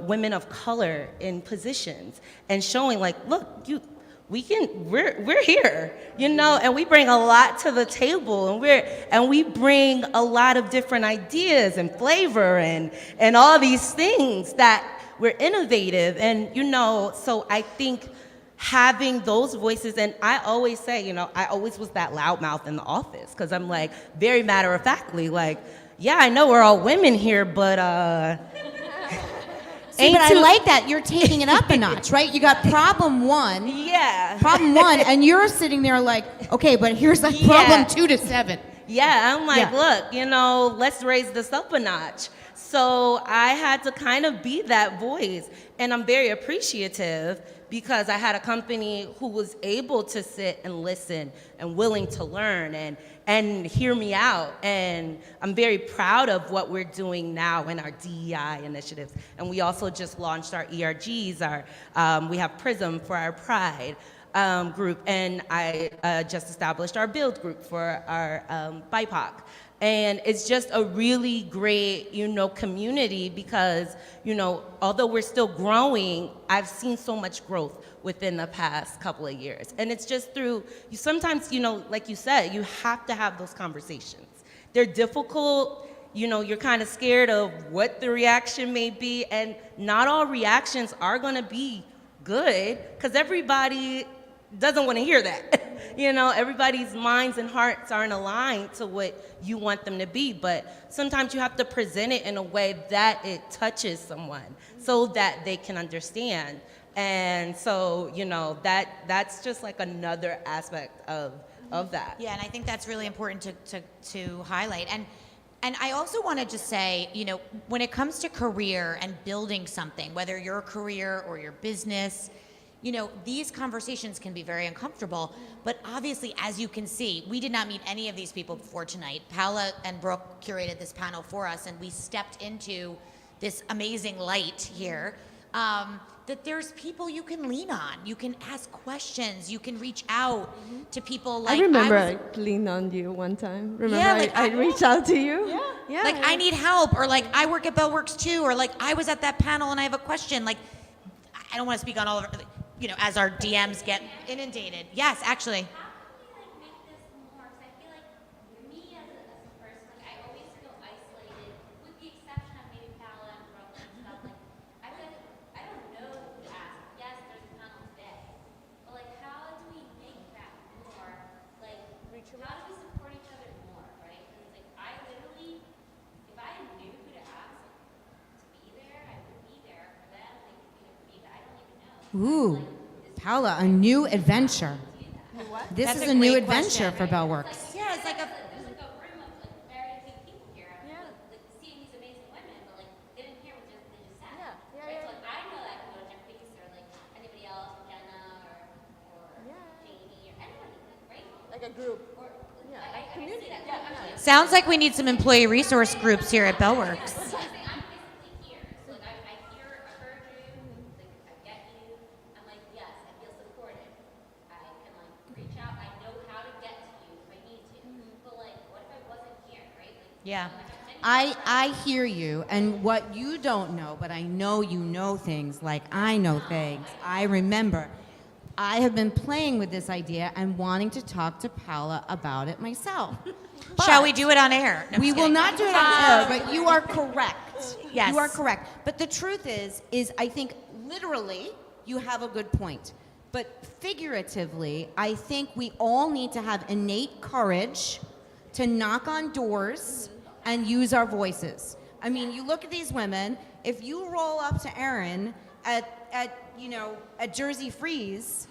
women of color in positions and showing like, look, we're here, you know, and we bring a lot to the table, and we bring a lot of different ideas and flavor and all these things that we're innovative, and you know, so I think having those voices, and I always say, you know, I always was that loudmouth in the office, because I'm like very matter-of-factly, like, yeah, I know we're all women here, but See, but I like that. You're taking it up a notch, right? You got problem one. Yeah. Problem one, and you're sitting there like, okay, but here's like problem 2 to 7. Yeah, I'm like, Yeah. look, you know, let's raise this up a notch. So I had to kind of be that voice, and I'm very appreciative because I had a company who was able to sit and listen and willing to learn and hear me out. And I'm very proud of what we're doing now in our DEI initiatives. And we also just launched our ERGs, we have PRISM for our Pride group, and I just established our Build group for our BIPOC. And it's just a really great, you know, community because, you know, although we're still growing, I've seen so much growth within the past couple of years. And it's just through, you sometimes, you know, like you said, you have to have those conversations. They're difficult, you know, you're kind of scared of what the reaction may be, and not all reactions are gonna be good, because everybody doesn't want to hear that. You know, everybody's minds and hearts aren't aligned to what you want them to be, but sometimes you have to present it in a way that it touches someone so that they can understand. And so, you know, that's just like another aspect of that. Yeah, and I think that's really important to highlight. And I also want to just say, you know, when it comes to career and building something, whether your career or your business, you know, these conversations can be very uncomfortable, but obviously, as you can see, we did not meet any of these people before tonight. Paola and Brooke curated this panel for us, and we stepped into this amazing light here. That there's people you can lean on, you can ask questions, you can reach out to people. Like I remember I leaned on you one time. Remember, Yeah, like I reached out to you. Yeah. like I need help, or like I work at Bellworks too, or like I was at that panel and I have a question. Like I don't want to speak on all of it, you know, as our DMs get inundated. Yes, actually. How can we like make this more? Because I feel like me as a person, like I always feel isolated, with the exception of maybe Paola and Brooke and stuff. Like I feel like I don't know who to ask. Yes, there's a panel today, but like how do we make that more? Like how do we support each other more, right? Because like I literally, if I knew who to ask to be there, I would be there for them. They could be there for me, but I don't even know. Ooh, Paola, a new adventure. This That's is a a new great adventure question. for Bellworks. Yeah, it's like a. There's like a room of like very big people here. Like seeing these amazing women, but like they didn't hear what they just said. Right? So like I know that I can go to Jaqueece or like anybody else, Jenna or Jamie or anybody, right? Like a group. Or I community. Sounds like we need some employee resource groups here at Bellworks. I'm basically here. So like I hear, I heard you, like I get you. I'm like, yes, I feel supported. I can like reach out. I know how to get to you if I need to. But like, what if I wasn't here, right? Like, Yeah. I hear you, and what you don't know, but I know you know things like I know things. I remember. I have been playing with this idea and wanting to talk to Paola about it myself. Shall we do it on air? No, I'm We just will kidding. not do it on air, but you are correct. Yes. You are correct. But the truth is I think literally you have a good point. But figuratively, I think we all need to have innate courage to knock on doors and use our voices. I mean, you look at these women, if you roll up to Erin at Jersey Freeze,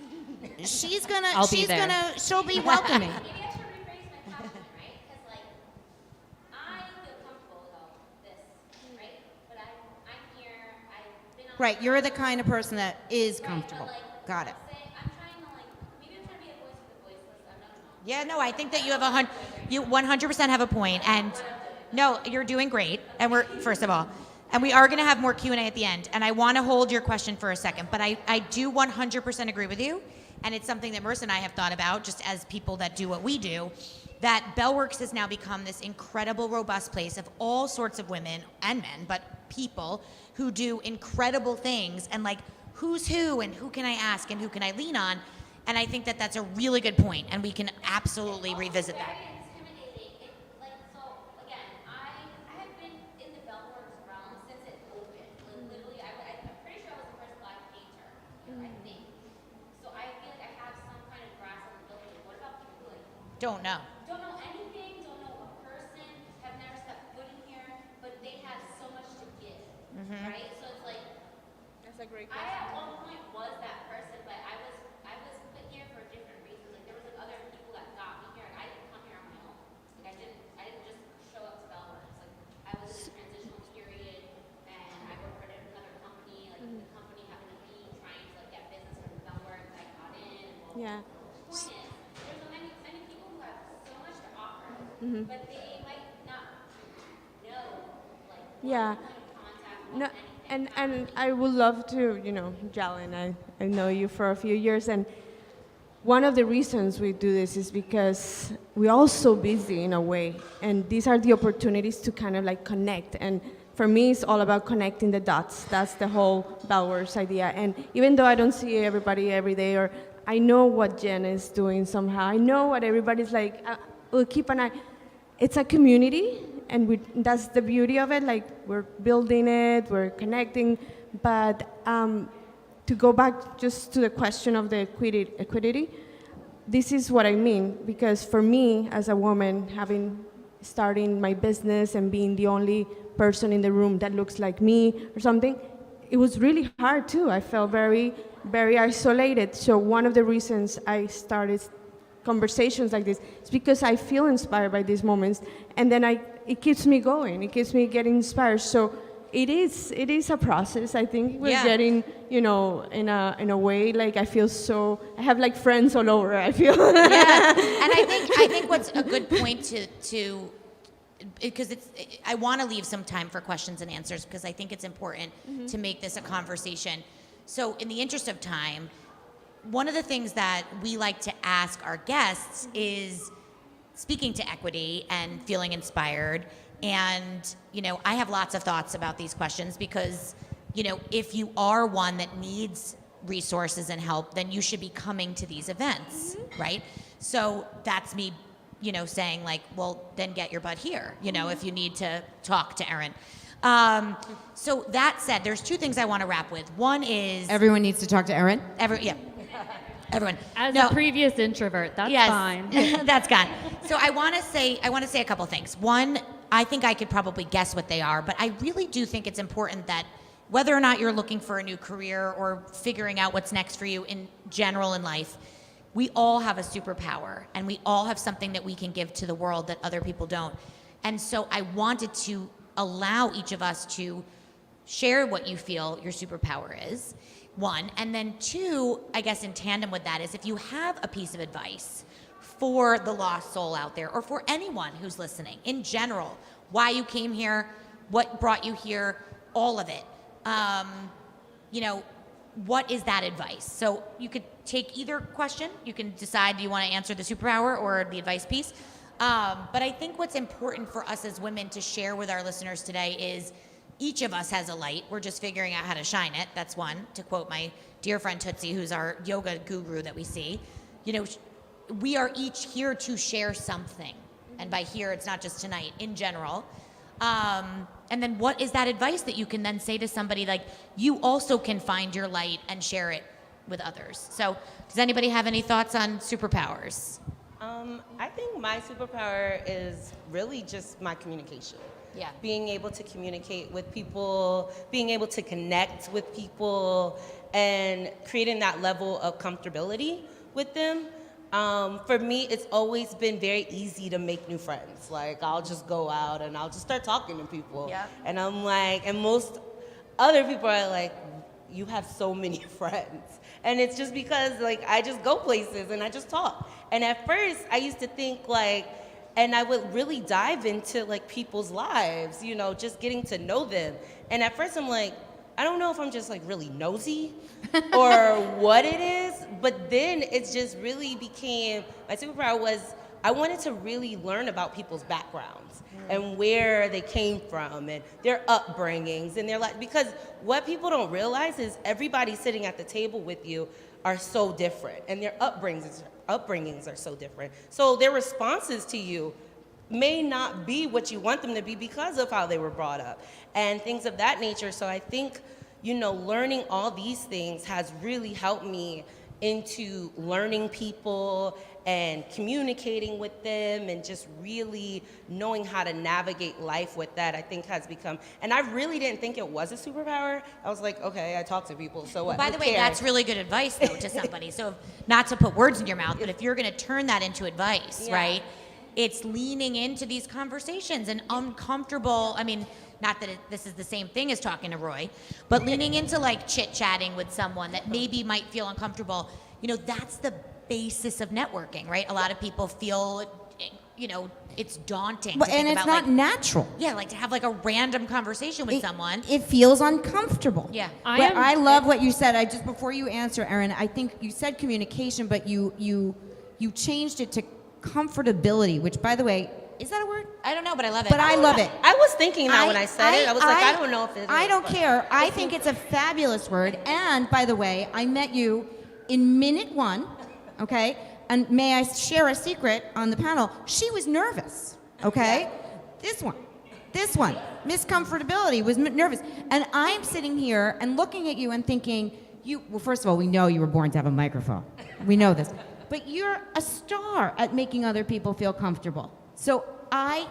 she'll be welcoming. Maybe I should rephrase my question, right? Because like, I feel comfortable about this, right? But I'm here. I've been on. Right, you're the kind of person that is comfortable. Got it. Say, I'm trying to like, maybe I'm trying to be a voice for the voiceless. I don't know. Yeah, no, I think that you 100% have a point, and no, you're doing great. And we're first of all, and we are going to have more Q&A at the end. And I want to hold your question for a second, but I do 100% agree with you, and it's something that Marissa and I have thought about, just as people that do what we do. That Bellworks has now become this incredible, robust place of all sorts of women and men, but people who do incredible things, and like who's who and who can I ask and who can I lean on. And I think that that's a really good point, and we can absolutely revisit that. Very intimidating. Again, I have been in the Bellworks realm since it opened. Literally, I'm pretty sure I was the first Black painter here, I think. So I feel like I have some kind of grasp on the building. What about people who Don't know. don't know anything, don't know a person, have never stepped foot in here, but they have so much to give, right? So it's like, That's a great I at one point was that person, but I was put here for different reasons. Like there was like other people that got me here. Like I didn't come here on my own. Like I didn't just show up to Bellworks. Like I was in a transitional period, and I worked for another company. Like the company happened to be trying to like get business from Bellworks. I got in. And Yeah. The point is, there's so many people who have so much to offer, but they might not know like Yeah. what point of contact, No, what anything. and I would love to, Jalen, I know you for a few years, and one of the reasons we do this is because we're all so busy in a way, and these are the opportunities to kind of like connect. And for me, it's all about connecting the dots. That's the whole Bellworks idea. And even though I don't see everybody every day, or I know what Jenna is doing somehow, I know what everybody's like, we'll keep an eye. It's a community, and that's the beauty of it. Like we're building it, we're connecting, but to go back just to the question of the equity, this is what I mean, because for me as a woman, starting my business and being the only person in the room that looks like me or something, it was really hard too. I felt very, very isolated. So one of the reasons I started conversations like this is because I feel inspired by these moments, and then it keeps me going. It keeps me getting inspired. So it is a process. I think we're getting, in a way, like I have like friends all over. I feel. Yeah, and I think what's a good point to because I want to leave some time for questions and answers, because I think it's important to make this a conversation. So in the interest of time, one of the things that we like to ask our guests is speaking to equity and feeling inspired. And, I have lots of thoughts about these questions because, if you are one that needs resources and help, then you should be coming to these events, right? So that's me, saying like, well, then get your butt here, if you need to talk to Erin. So that said, there's two things I want to wrap with. One is Everyone needs to talk to Erin. Everyone. As a previous introvert, that's fine. That's gone. So I want to say a couple things. One, I think I could probably guess what they are, but I really do think it's important that whether or not you're looking for a new career or figuring out what's next for you in general in life, we all have a superpower, and we all have something that we can give to the world that other people don't. And so I wanted to allow each of us to share what you feel your superpower is, one. And then two, I guess in tandem with that, is if you have a piece of advice for the lost soul out there, or for anyone who's listening in general, why you came here, what brought you here, all of it. What is that advice? So you could take either question. You can decide, do you want to answer the superpower or the advice piece? But I think what's important for us as women to share with our listeners today is each of us has a light. We're just figuring out how to shine it. That's one, to quote my dear friend Tootsie, who's our yoga guru that we see. We are each here to share something. And by here, it's not just tonight, in general. And then what is that advice that you can then say to somebody, like, you also can find your light and share it with others? So does anybody have any thoughts on superpowers? I think my superpower is really just my communication. Yeah. Being able to communicate with people, being able to connect with people, and creating that level of comfortability with them. For me, it's always been very easy to make new friends. Like, I'll just go out and I'll just start talking to people. Yeah. And I'm like, and most other people are like, you have so many friends. And it's just because, like, I just go places and I just talk. And at first, I used to think, like, and I would really dive into, like, people's lives, just getting to know them. And at first, I'm like, I don't know if I'm just, like, really nosy or what it is. But then it just really became, my superpower was, I wanted to really learn about people's backgrounds and where they came from and their upbringings and their life. Because what people don't realize is everybody sitting at the table with you are so different, and their upbringings are so different. So their responses to you may not be what you want them to be because of how they were brought up and things of that nature. So I think, learning all these things has really helped me into learning people and communicating with them and just really knowing how to navigate life with that, I think has become, and I really didn't think it was a superpower. I was like, okay, I talk to people, so what? By the way, that's really good advice, though, to somebody. So not to put words in your mouth, but if you're going to turn that into advice, right, it's leaning into these conversations and uncomfortable, not that this is the same thing as talking to Roy, but leaning into like chit-chatting with someone that maybe might feel uncomfortable, that's the basis of networking, right? A lot of people feel, it's daunting. But, and it's not natural. Yeah, like to have like a random conversation with someone. It feels uncomfortable. Yeah. I love what you said. Just before you answer, Erin, I think you said communication, but you changed it to comfortability, which, by the way, is that a word? I don't know, but I love it. But I love it. I was thinking that when I said it. I was like, I don't know if it is. I don't care. I think it's a fabulous word. And by the way, I met you in minute 1, okay? And may I share a secret on the panel? She was nervous, okay? This one, Miss Comfortability was nervous. And I'm sitting here and looking at you and thinking, well, first of all, we know you were born to have a microphone. We know this. But you're a star at making other people feel comfortable. So I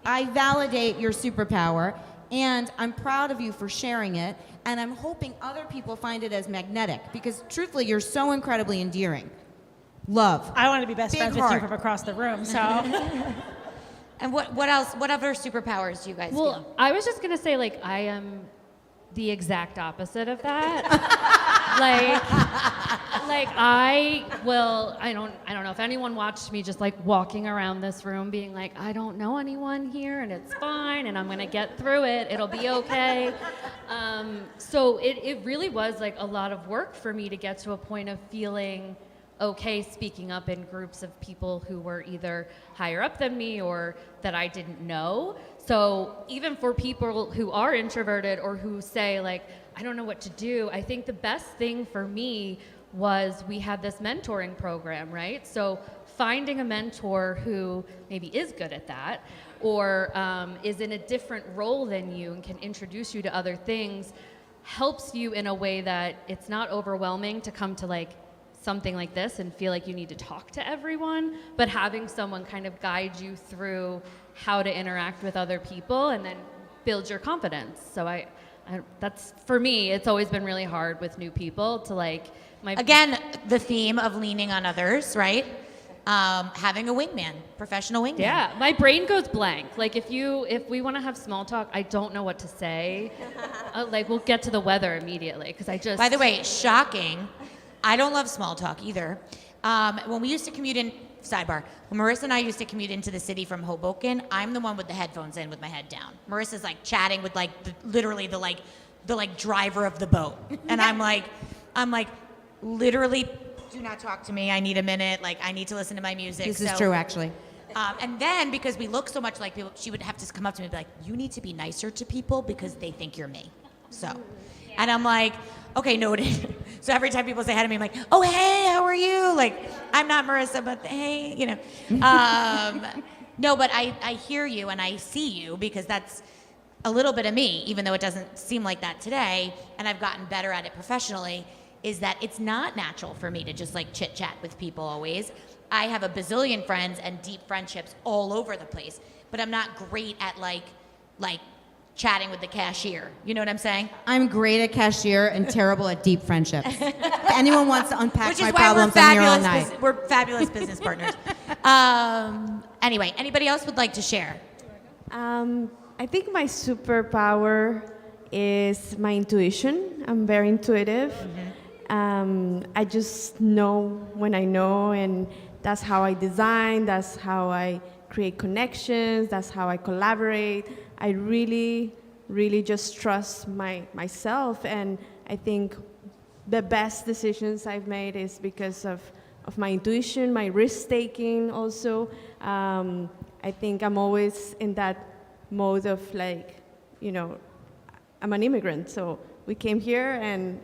validate your superpower, and I'm proud of you for sharing it, and I'm hoping other people find it as magnetic, because truthfully, you're so incredibly endearing. Love. I want to be best Big friends heart. with you from across the room, so. And what else? What other superpowers do you guys Well, feel? I was just gonna say, like, I am the exact opposite of that. like I don't know if anyone watched me just like walking around this room being like, I don't know anyone here and it's fine and I'm gonna get through it, it'll be okay. So it really was like a lot of work for me to get to a point of feeling okay speaking up in groups of people who were either higher up than me or that I didn't know. So even for people who are introverted or who say like, I don't know what to do, I think the best thing for me was we had this mentoring program, right? So finding a mentor who maybe is good at that or is in a different role than you and can introduce you to other things helps you in a way that it's not overwhelming to come to like something like this and feel like you need to talk to everyone, but having someone kind of guide you through how to interact with other people and then build your confidence. So I that's, for me, it's always been really hard with new people to like, Again, the theme of leaning on others, right? Having a wingman, professional wingman. Yeah, my brain goes blank. Like if we want to have small talk, I don't know what to say. Like we'll get to the weather immediately because I just. By the way, shocking. I don't love small talk either. When we used to commute in, sidebar, when Marissa and I used to commute into the city from Hoboken, I'm the one with the headphones in with my head down. Marissa's like chatting with like literally the driver of the boat. And I'm like, literally, do not talk to me. I need a minute. Like I need to listen to my music. This is true, actually. And then because we look so much like people, she would have to come up to me and be like, you need to be nicer to people because they think you're me. So, and I'm like, okay, noted. So every time people say hi to me, I'm like, oh, hey, how are you? Like, I'm not Marissa, but hey, you know. No, but I hear you and I see you because that's a little bit of me, even though it doesn't seem like that today, and I've gotten better at it professionally, is that it's not natural for me to just like chit chat with people always. I have a bazillion friends and deep friendships all over the place, but I'm not great at like chatting with the cashier. You know what I'm saying? I'm great at cashier and terrible at deep friendships. If anyone wants to unpack Which is my why problems, I'm here all night. we're fabulous business partners. Anyway, anybody else would like to share? I think my superpower is my intuition. I'm very intuitive. I just know when I know, and that's how I design, that's how I create connections, that's how I collaborate. I really, really just trust myself, and I think the best decisions I've made is because of my intuition, my risk-taking also. I think I'm always in that mode of like, you know, I'm an immigrant, so we came here and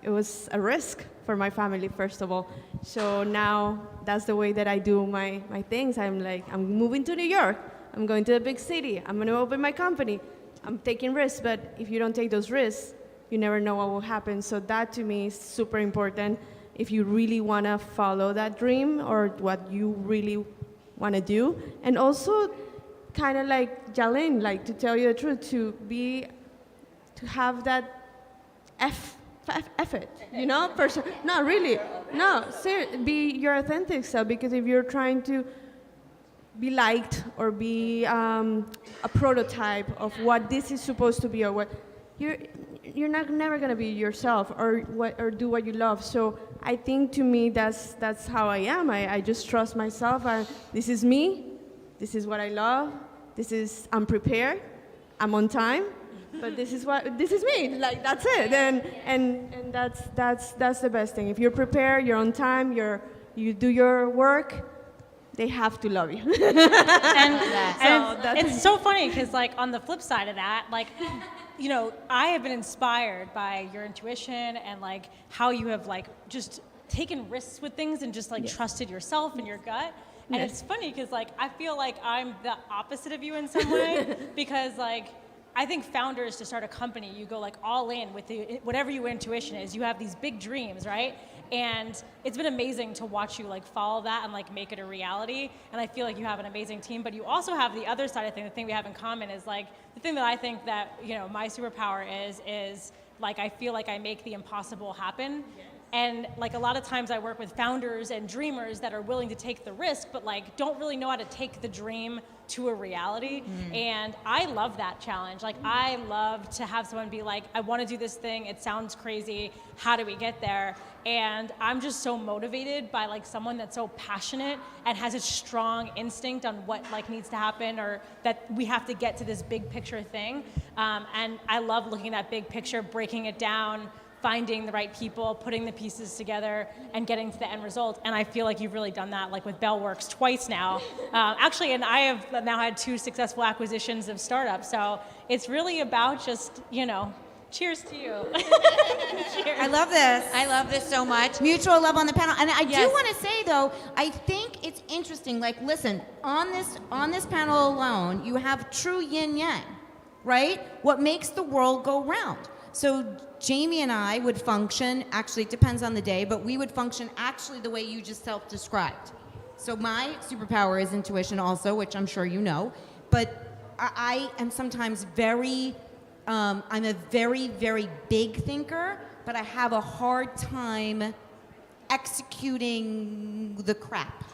it was a risk for my family, first of all. So now that's the way that I do my things. I'm like, I'm moving to New York. I'm going to a big city. I'm going to open my company. I'm taking risks, but if you don't take those risks, you never know what will happen. So that to me is super important if you really want to follow that dream or what you really want to do. And also kind of like Jalen, like to tell you the truth, to have that effort, you know, person. No, really, no, be your authentic self, because if you're trying to be liked or be a prototype of what this is supposed to be or what, you're never gonna be yourself or do what you love. So I think to me that's how I am. I just trust myself. This is me. This is what I love. I'm prepared. I'm on time. But this is me. Like that's it. And that's the best thing. If you're prepared, you're on time, you do your work, they have to love you. and it's so funny because like on the flip side of that, like, you know, I have been inspired by your intuition and like how you have like just taken risks with things and just like trusted yourself and your gut. And it's funny because like I feel like I'm the opposite of you in some way because like I think founders to start a company, you go like all in with whatever your intuition is. You have these big dreams, right? And it's been amazing to watch you like follow that and like make it a reality. And I feel like you have an amazing team, but you also have the other side of things. The thing we have in common is like, the thing that I think that, you know, my superpower is like, I feel like I make the impossible happen. And like a lot of times I work with founders and dreamers that are willing to take the risk, but like don't really know how to take the dream to a reality. And I love that challenge. Like I love to have someone be like, I want to do this thing. It sounds crazy. How do we get there? And I'm just so motivated by like someone that's so passionate and has a strong instinct on what like needs to happen or that we have to get to this big picture thing. And I love looking at that big picture, breaking it down, finding the right people, putting the pieces together, and getting to the end result. And I feel like you've really done that, like with Bellworks twice now. Actually, and I have now had 2 successful acquisitions of startups. So it's really about just, you know, cheers to you. Cheers. I love this. I love this so much. Mutual love on the panel. And I do want to say though, I think it's interesting, like listen, on this panel alone, you have true yin yang, right? What makes the world go round. So Jamie and I would function, actually it depends on the day, but we would function actually the way you just self-described. So my superpower is intuition also, which I'm sure you know, but I am sometimes I'm a very, very big thinker, but I have a hard time executing the crap.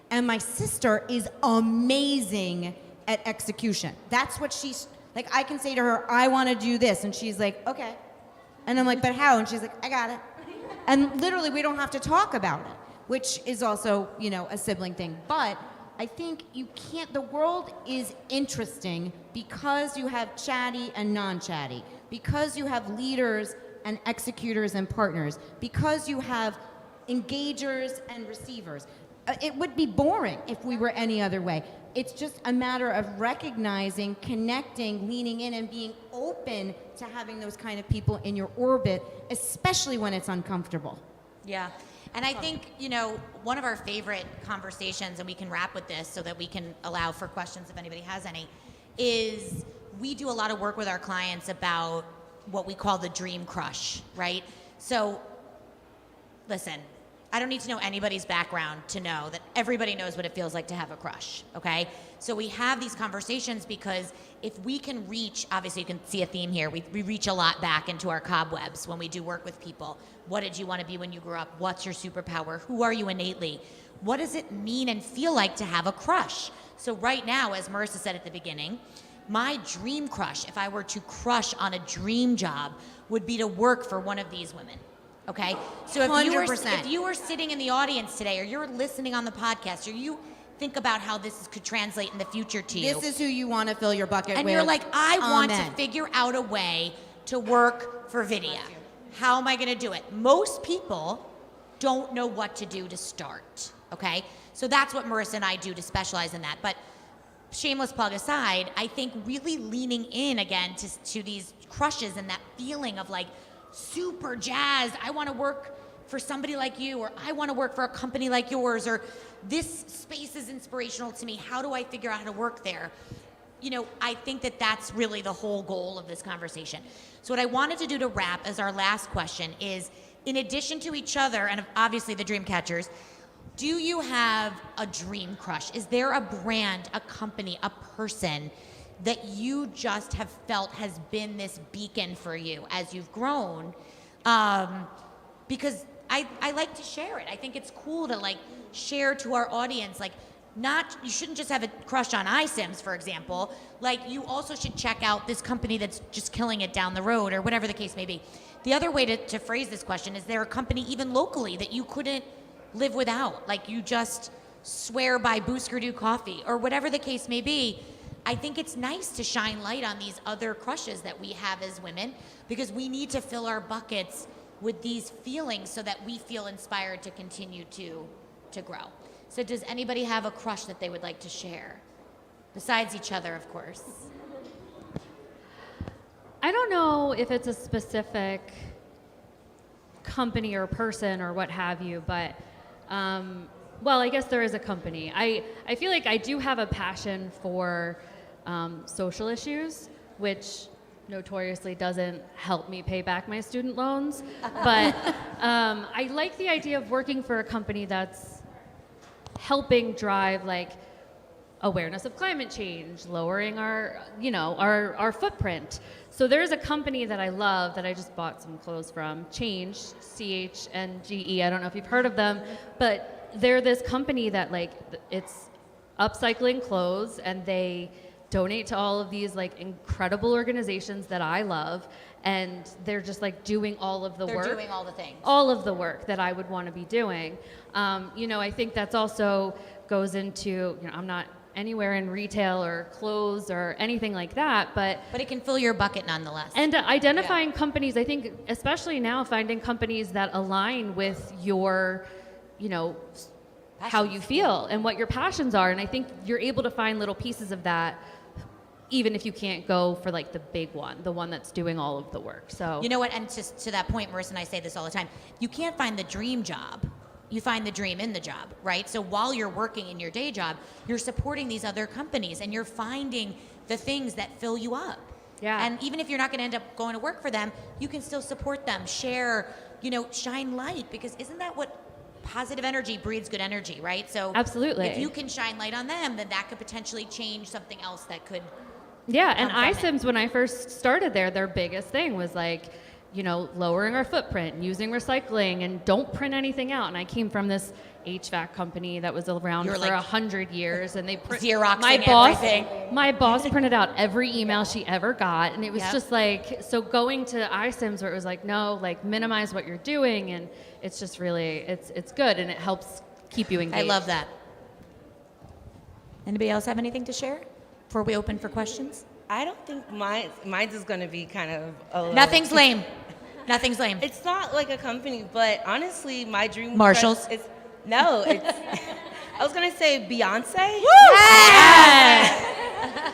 And my sister is amazing at execution. That's what she's, like I can say to her, I want to do this, and she's like, okay. And I'm like, but how? And she's like, I got it. And literally we don't have to talk about it, which is also, you know, a sibling thing. But I think the world is interesting because you have chatty and non-chatty, because you have leaders and executors and partners, because you have engagers and receivers. It would be boring if we were any other way. It's just a matter of recognizing, connecting, leaning in, and being open to having those kind of people in your orbit, especially when it's uncomfortable. Yeah. And I think, you know, one of our favorite conversations, and we can wrap with this so that we can allow for questions if anybody has any, is we do a lot of work with our clients about what we call the dream crush, right? So, listen, I don't need to know anybody's background to know that everybody knows what it feels like to have a crush, okay? So we have these conversations because if we can reach, obviously you can see a theme here, we reach a lot back into our cobwebs when we do work with people. What did you want to be when you grew up? What's your superpower? Who are you innately? What does it mean and feel like to have a crush? So right now, as Marissa said at the beginning, my dream crush, if I were to crush on a dream job, would be to work for one of these women. Okay, so if you were sitting in the audience today, or you're listening on the podcast, or you think about how this could translate in the future to you. This is who you want to fill your bucket with. And you're like, I want to figure out a way to work for Vydia. How am I going to do it? Most people don't know what to do to start. Okay, so that's what Marissa and I do to specialize in that. But shameless plug aside, I think really leaning in again to these crushes and that feeling of like, super jazzed. I want to work for somebody like you, or I want to work for a company like yours, or this space is inspirational to me. How do I figure out how to work there? You know, I think that that's really the whole goal of this conversation. So what I wanted to do to wrap as our last question is, in addition to each other and obviously the dreamcatchers, do you have a dream crush? Is there a brand, a company, a person that you just have felt has been this beacon for you as you've grown? Because I like to share it. I think it's cool to like share to our audience, like, you shouldn't just have a crush on iCIMS, for example. Like, you also should check out this company that's just killing it down the road, or whatever the case may be. The other way to phrase this question is, there a company even locally that you couldn't live without? Like, you just swear by Boosker Coffee, or whatever the case may be. I think it's nice to shine light on these other crushes that we have as women, because we need to fill our buckets with these feelings so that we feel inspired to continue to grow. So does anybody have a crush that they would like to share? Besides each other, of course. I don't know if it's a specific company or person or what have you, but well, I guess there is a company. I feel like I do have a passion for social issues, which notoriously doesn't help me pay back my student loans. But I like the idea of working for a company that's helping drive like awareness of climate change, lowering our footprint. So there's a company that I love that I just bought some clothes from, Change, CHNGE. I don't know if you've heard of them, but they're this company that like, it's upcycling clothes, and they donate to all of these like incredible organizations that I love, and they're just like doing all of the work. They're doing all the things. All of the work that I would want to be doing. I think that's also goes into, I'm not anywhere in retail or clothes or anything like that, but it can fill your bucket nonetheless. And identifying companies, I think, especially now, finding companies that align with your, how you feel and what your passions are. And I think you're able to find little pieces of that, even if you can't go for like the big one, the one that's doing all of the work. So you know what, and just to that point, Marissa and I say this all the time, you can't find the dream job. You find the dream in the job, right? So while you're working in your day job, you're supporting these other companies, and you're finding the things that fill you up. Yeah. And even if you're not going to end up going to work for them, you can still support them, share, shine light, because isn't that what positive energy breeds good energy, right? So absolutely. If you can shine light on them, then that could potentially change something else that could. Yeah, and iCIMS, when I first started there, their biggest thing was like, lowering our footprint, using recycling, and don't print anything out. And I came from this HVAC company that was around for 100 years, and they Xeroxing everything. My boss printed out every email she ever got, and it was just like, so going to iCIMS where it was like, no, like minimize what you're doing, and it's just really, it's good, and it helps keep you engaged. I love that. Anybody else have anything to share before we open for questions? I don't think mine's is going to be kind of a little... Nothing's lame. Nothing's lame. It's not like a company, but honestly, my dream... Marshalls? It's I was going to say Beyonce. Woo! Yes!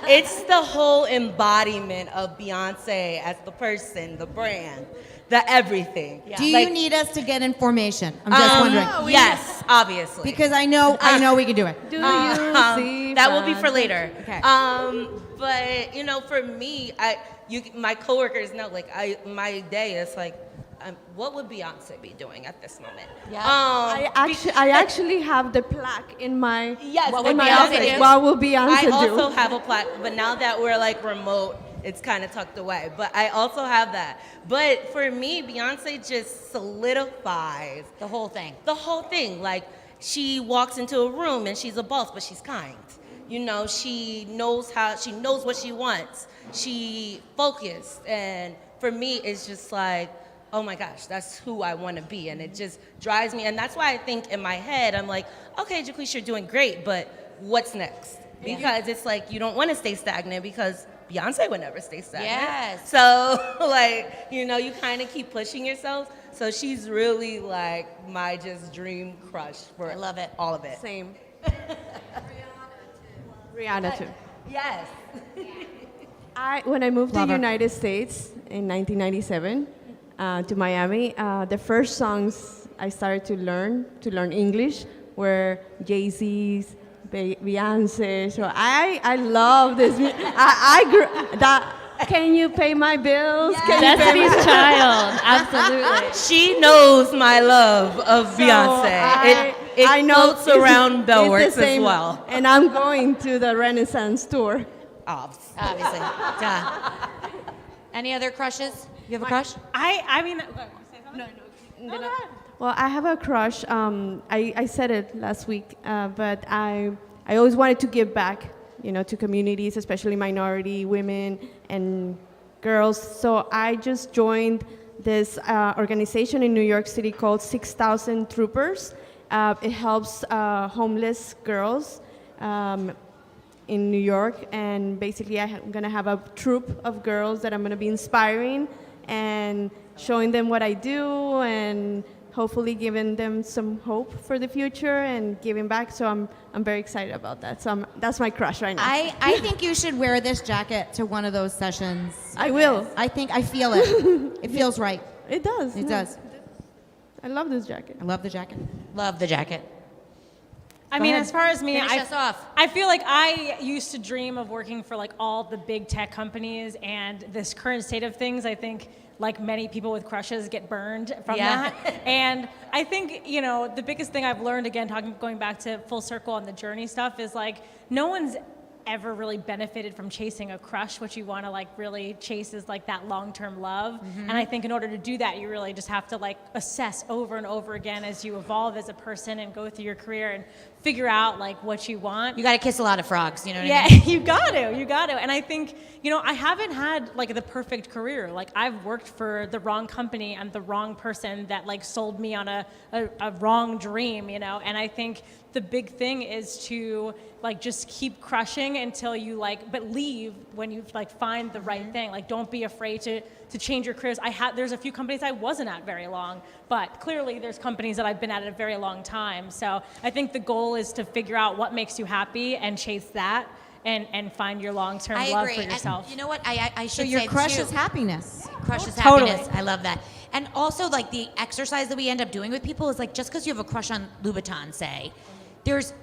It's the whole embodiment of Beyonce as the person, the brand, the everything. Yeah. Do you need us to get information? I'm just wondering. Yes, obviously. Because I know we can do it. Do you see that will be for later. Okay. But for me, my coworkers know, like, my day is like, what would Beyonce be doing at this moment? Yeah. I actually have the plaque in my What in would my Beyonce office. do? What will Beyonce I also do? have a plaque, but now that we're like remote, it's kind of tucked away. But I also have that. But for me, Beyonce just solidifies The whole thing. the whole thing. Like, she walks into a room and she's a boss, but she's kind. She knows what she wants. She focused, and for me, it's just like, oh my gosh, that's who I want to be, and it just drives me. And that's why I think in my head, I'm like, okay, Jaqueece, you're doing great, but what's next? Because it's like, you don't want to stay stagnant, because Beyonce would never stay stagnant. Yes. So, like, you kind of keep pushing yourself. So she's really like my just dream crush for I love it. all of it. Same. Rihanna too. Yes. When I moved to Love the her. United States in 1997, to Miami, the first songs I started to learn English were Jay-Z's, Beyonce. So I love this. I grew that. Can you pay my bills? Yes. Can you pay my- Destiny's Child, absolutely. She knows my love of Beyonce. It I know floats around it's the Bellworks as same, well. and I'm going to the Renaissance tour. Obviously. Duh. Any other crushes? You have a crush? I mean, Well, I have a crush. I said it last week, but I always wanted to give back, to communities, especially minority women and girls. So I just joined this organization in New York City called 6,000 Troopers. It helps homeless girls in New York, and basically I'm gonna have a troop of girls that I'm gonna be inspiring and showing them what I do, and hopefully giving them some hope for the future and giving back. So I'm very excited about that. So that's my crush right now. I think you should wear this jacket to one of those sessions. I will. I feel it. It feels right. It does. It does. I love this jacket. I love the jacket. Love the jacket. I mean, as far as me, Finish us off. I feel like I used to dream of working for like all the big tech companies, and this current state of things, I think, like many people with crushes, get burned from that. And I think, the biggest thing I've learned, again, going back to full circle on the journey stuff, is like no one's ever really benefited from chasing a crush. What you want to like really chase is like that long-term love. And I think in order to do that, you really just have to like assess over and over again as you evolve as a person and go through your career and figure out like what you want. You got to kiss a lot of frogs, you know what I mean? You got to. And I think, I haven't had like the perfect career. Like I've worked for the wrong company and the wrong person that like sold me on a wrong dream, and I think the big thing is to like just keep crushing until you but leave when you like find the right thing. Like don't be afraid to change your careers. There's a few companies I wasn't at very long, but clearly there's companies that I've been at a very long time. So I think the goal is to figure out what makes you happy and chase that and find your long-term I love agree. for yourself. And you know what? I should So your say crush too. is happiness. Crush is Totally. happiness. I love that. And also, like, the exercise that we end up doing with people is like, just because you have a crush on Louboutin, say, there's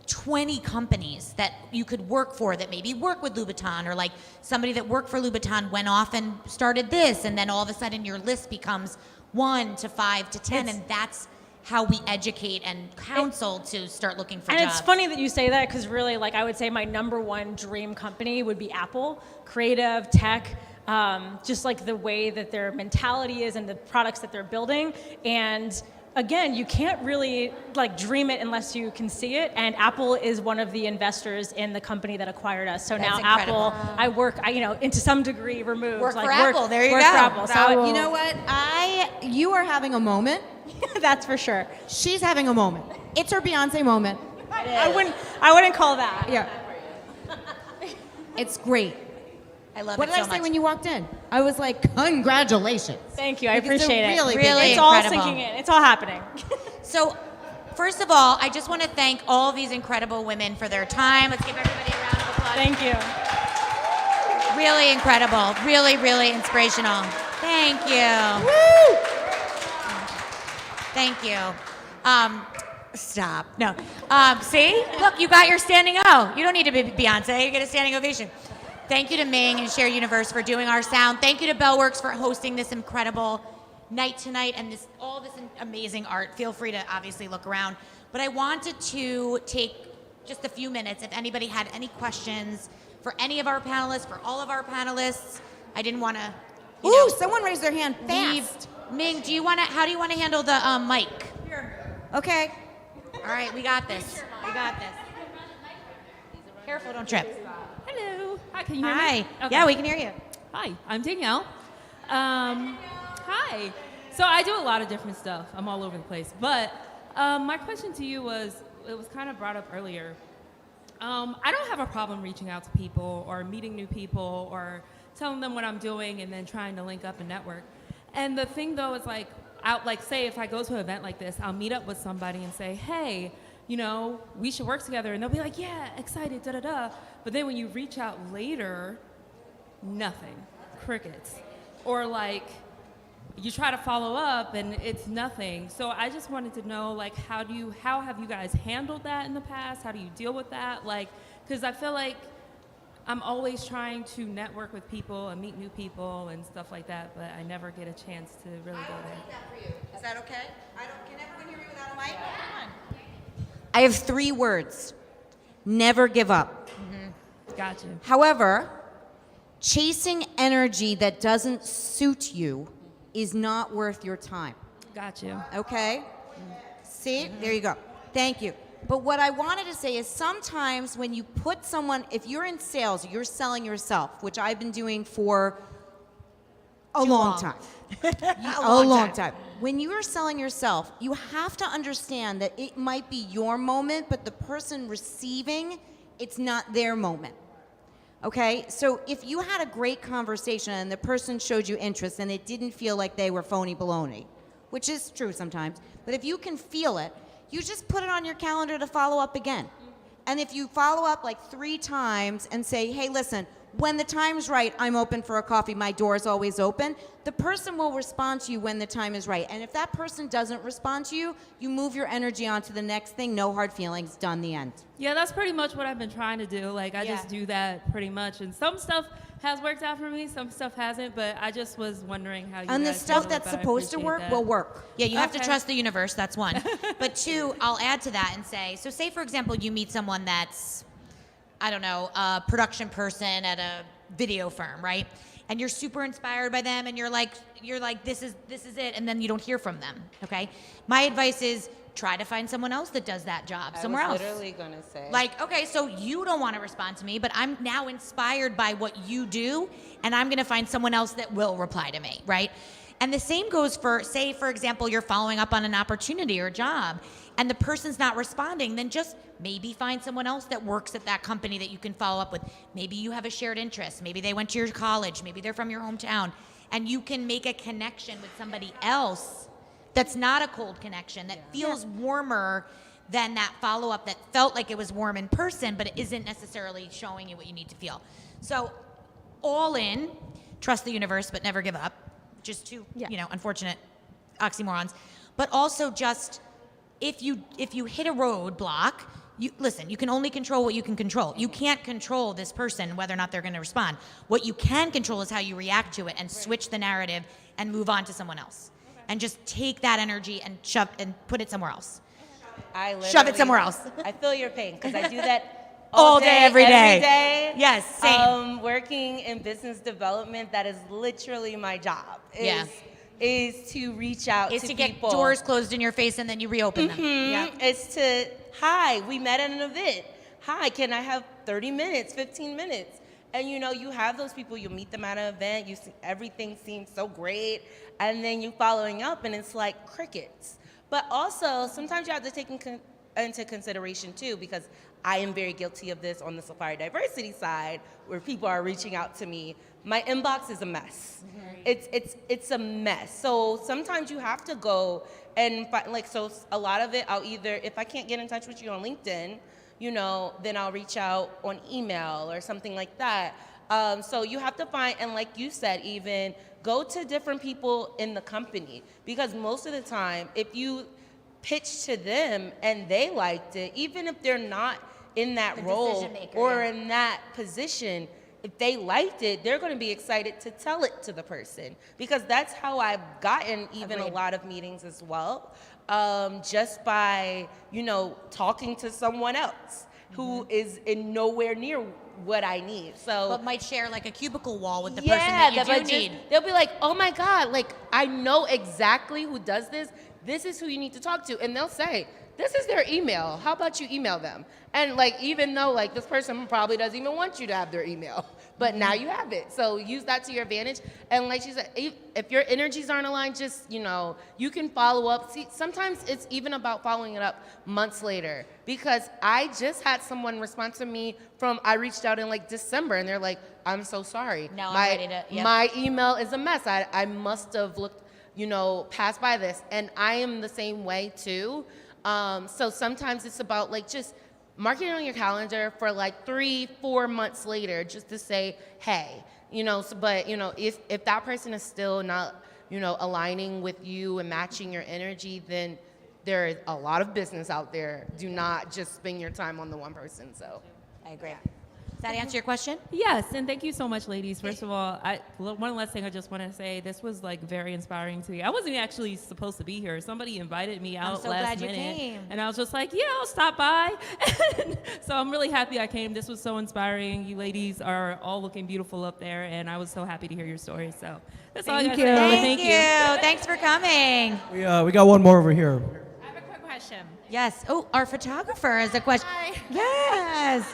20 companies that you could work for that maybe work with Louboutin, or like somebody that worked for Louboutin went off and started this, and then all of a sudden your list becomes 1 to 5 to 10, and that's how we educate and counsel to start looking for And jobs. it's funny that you say that, because really, like, I would say my number one dream company would be Apple. Creative, tech, just like the way that their mentality is and the products that they're building. And again, you can't really like dream it unless you can see it. And Apple is one of the investors in the company that acquired us. So That's now incredible. Apple, I work, into some degree removed. Work like for Apple. There you work go. for Apple. So You know what? You are having a moment. that's for sure. She's having a moment. It's her Beyonce moment. I wouldn't call that. Yeah. It's great. I love What it did so I say much. when you walked in? I was like, congratulations. Thank you. I Like, it's a appreciate it. really big Really It's all incredible. sinking in. It's all happening. So, first of all, I just want to thank all of these incredible women for their time. Let's give everybody a round of applause. Thank you. Really incredible. Really, really inspirational. Thank you. Woo! Thank you. Stop. No. See? Look, you got your standing O. You don't need to be Beyonce. You get a standing ovation. Thank you to Ming and Share Universe for doing our sound. Thank you to Bellworks for hosting this incredible night tonight and all this amazing art. Feel free to obviously look around. But I wanted to take just a few minutes if anybody had any questions for any of our panelists, for all of our panelists. I didn't want to, Ooh, someone raised their hand leave. fast. Ming, how do you want to handle the mic? Okay. All right, we got this. We got this. Careful, don't trip. Hello. Hi, can you hear Hi. me? Okay. Yeah, we can hear you. Hi, I'm Danielle. Hi. So I do a lot of different stuff. I'm all over the place. But my question to you was, it was kind of brought up earlier. I don't have a problem reaching out to people or meeting new people or telling them what I'm doing and then trying to link up and network. And the thing though is say if I go to an event like this, I'll meet up with somebody and say, hey, we should work together. And they'll be like, yeah, excited, da-da-da. But then when you reach out later, nothing, crickets. Or you try to follow up and it's nothing. So I just wanted to know, like, how have you guys handled that in the past? How do you deal with that? Like, because I feel like I'm always trying to network with people and meet new people and stuff like that, but I never get a chance to really go there. That for you. Is that okay? Can everyone hear me without a mic? I have 3 words. Never give up. Gotcha. However, chasing energy that doesn't suit you is not worth your time. Gotcha. Okay? See? There you go. Thank you. But what I wanted to say is sometimes when you put someone, if you're in sales, you're selling yourself, which I've been doing for a long time. A long time. When you are selling yourself, you have to understand that it might be your moment, but the person receiving, it's not their moment. Okay? So if you had a great conversation and the person showed you interest and it didn't feel like they were phony baloney, which is true sometimes, but if you can feel it, you just put it on your calendar to follow up again. And if you follow up like 3 times and say, hey, listen, when the time's right, I'm open for a coffee, my door is always open, the person will respond to you when the time is right. And if that person doesn't respond to you, you move your energy on to the next thing, no hard feelings, done, the end. Yeah, that's pretty much what I've been trying to do. Like, I just do that pretty much. And some stuff has worked out for me, some stuff hasn't, but I just was wondering how you And the guys stuff handle it, that's but I supposed to appreciate work that. will work. Yeah, you have to Okay. trust the universe, that's 1. But 2, I'll add to that and say, so say for example, you meet someone that's, I don't know, a production person at a video firm, right? And you're super inspired by them and you're like, this is it, and then you don't hear from them, okay? My advice is try to find someone else that does that job somewhere I else. was literally gonna say. Like, okay, so you don't want to respond to me, but I'm now inspired by what you do, and I'm going to find someone else that will reply to me, right? And the same goes for, say, for example, you're following up on an opportunity or a job, and the person's not responding, then just maybe find someone else that works at that company that you can follow up with. Maybe you have a shared interest. Maybe they went to your college. Maybe they're from your hometown. And you can make a connection with somebody else that's not a cold connection, that feels warmer than that follow-up that felt like it was warm in person, but it isn't necessarily showing you what you need to feel. So all in, trust the universe, but never give up. Just 2, unfortunate oxymorons. But also just, if you hit a roadblock, listen, you can only control what you can control. You can't control this person, whether or not they're going to respond. What you can control is how you react to it and switch the narrative and move on to someone else. And just take that energy and put it somewhere else. Shove it somewhere else. I feel your pain because I do that all day, every day. Yes, same. Working in business development, that is literally my job. Is to reach out to people. Is to get doors closed in your face and then you reopen them. Yeah. It's to, hi, we met at an event. Hi, can I have 30 minutes, 15 minutes? And you have those people, you meet them at an event, you see everything seems so great, and then you following up and it's like crickets. But also, sometimes you have to take into consideration too, because I am very guilty of this on the supplier diversity side, where people are reaching out to me. My inbox is a mess. It's a mess. So sometimes you have to go and find, so a lot of it, I'll either, if I can't get in touch with you on LinkedIn, then I'll reach out on email or something like that. So you have to find, and like you said, even go to different people in the company, because most of the time, if you pitch to them and they liked it, even if they're not in that role or in that position, if they liked it, they're going to be excited to tell it to the person, because that's how I've gotten even a lot of meetings as well, just by, talking to someone else who is in nowhere near what I need. So, but might share like a cubicle wall with the person that you do need. They'll be like, oh my God, like I know exactly who does this. This is who you need to talk to. And they'll say, this is their email. How about you email them? And even though this person probably doesn't even want you to have their email, but now you have it. So use that to your advantage. And like she said, if your energies aren't aligned, just, you can follow up. See, sometimes it's even about following it up months later, because I just had someone respond to me I reached out in December, and they're like, I'm so sorry. No, I'm ready to, My email is a mess. I must have looked, passed by this. And I am the same way too. So sometimes it's about just mark it on your calendar for 3-4 months later, just to say, hey, but if that person is still not, aligning with you and matching your energy, then there is a lot of business out there. Do not just spend your time on the one person. So I agree. Does that answer your question? Yes, and thank you so much, ladies. First of all, one last thing I just want to say, this was like very inspiring to me. I wasn't actually supposed to be here. Somebody invited me out so last glad you minute, came. and I was just like, yeah, I'll stop by. So I'm really happy I came. This was so inspiring. You ladies are all looking beautiful up there, and I was so happy to hear your story. So that's all I got to say. Thank you. Thanks for coming. We got one more over here. I have a quick question. Yes. Oh, our photographer has a question. Hi. Yes.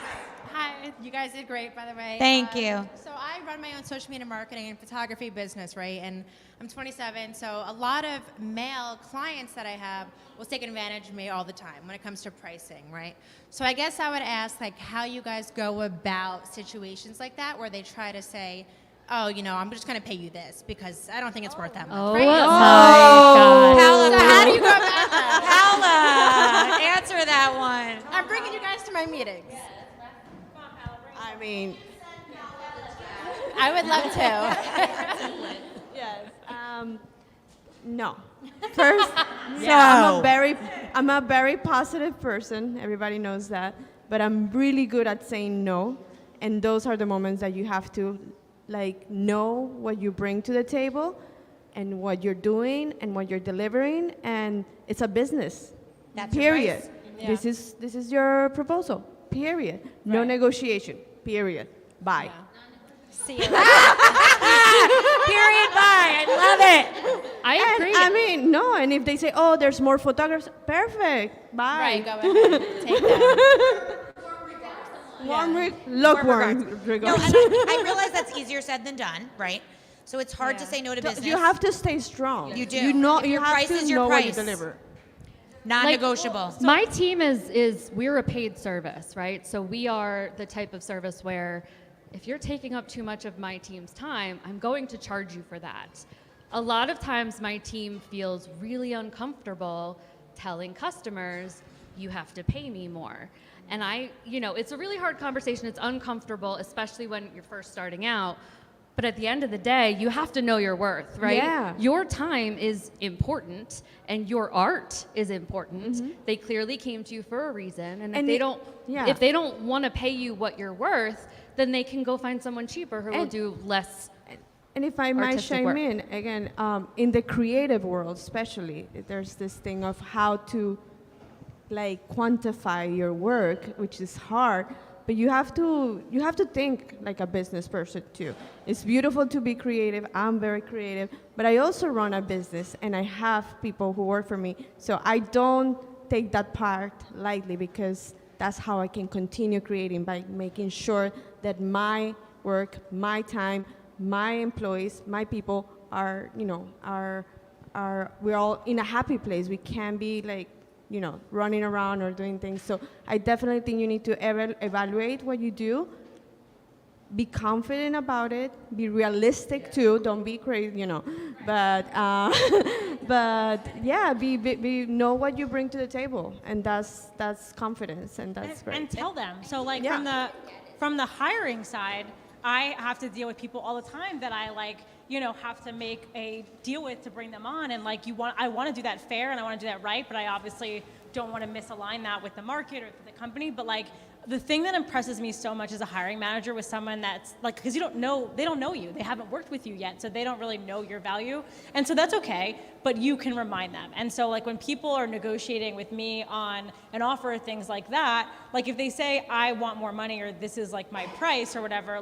Hi, you guys did great, by the way. Thank you. So I run my own social media marketing and photography business, right? And I'm 27, so a lot of male clients that I have will take advantage of me all the time when it comes to pricing, right? So I guess I would ask, like, how you guys go about situations like that where they try to say, oh, I'm just going to pay you this because I don't think it's worth that much. Oh right? my God. Paola, So how do you go about that? Paola, answer that one. I'm bringing you guys to my meetings. I mean, I would love to. yes. No. First, I'm a very positive person. Everybody knows that. But I'm really good at saying no. And those are the moments that you have to know what you bring to the table and what you're doing and what you're delivering. And it's a business. That's your period. price. Yeah. This is your proposal. Period. No Right. negotiation. Period. Bye. See you. Period. Bye. I love it. I agree. I mean, no, and if they say, oh, there's more photographers, perfect, bye. Right, go ahead. Take that. Lukewarm No, regards. and I realize that's easier said than done, right? So it's hard to say no to business. You have to stay strong. You do. You know, If you your have price to is your know what you price. deliver. Non-negotiable. My team is we're a paid service, right? So we are the type of service where if you're taking up too much of my team's time, I'm going to charge you for that. A lot of times my team feels really uncomfortable telling customers, you have to pay me more. And it's a really hard conversation. It's uncomfortable, especially when you're first starting out. But at the end of the day, you have to know your worth, right? Yeah. Your time is important and your art is important. Mm-hmm. They clearly came to you for a reason. And, And if they don't want to pay you what you're worth, then they can go find someone cheaper who will do less. And if I might artistic chime work. in, again, in the creative world especially, there's this thing of how to quantify your work, which is hard. But you have to think like a business person too. It's beautiful to be creative. I'm very creative, but I also run a business and I have people who work for me. So I don't take that part lightly because that's how I can continue creating by making sure that my work, my time, my employees, my people are we're all in a happy place. We can't be running around or doing things. So I definitely think you need to evaluate what you do, be confident about it, be realistic too, don't be crazy, but yeah, be know what you bring to the table, and that's confidence, and that's great. And tell them. So Yeah. from the hiring side, I have to deal with people all the time that I have to make a deal with to bring them on, and I want to do that fair and I want to do that right, but I obviously don't want to misalign that with the market or the company. But the thing that impresses me so much as a hiring manager with someone that's because they don't know you, they haven't worked with you yet, so they don't really know your value, and so that's okay, but you can remind them. And so when people are negotiating with me on an offer or things like that, if they say I want more money or this is my price or whatever,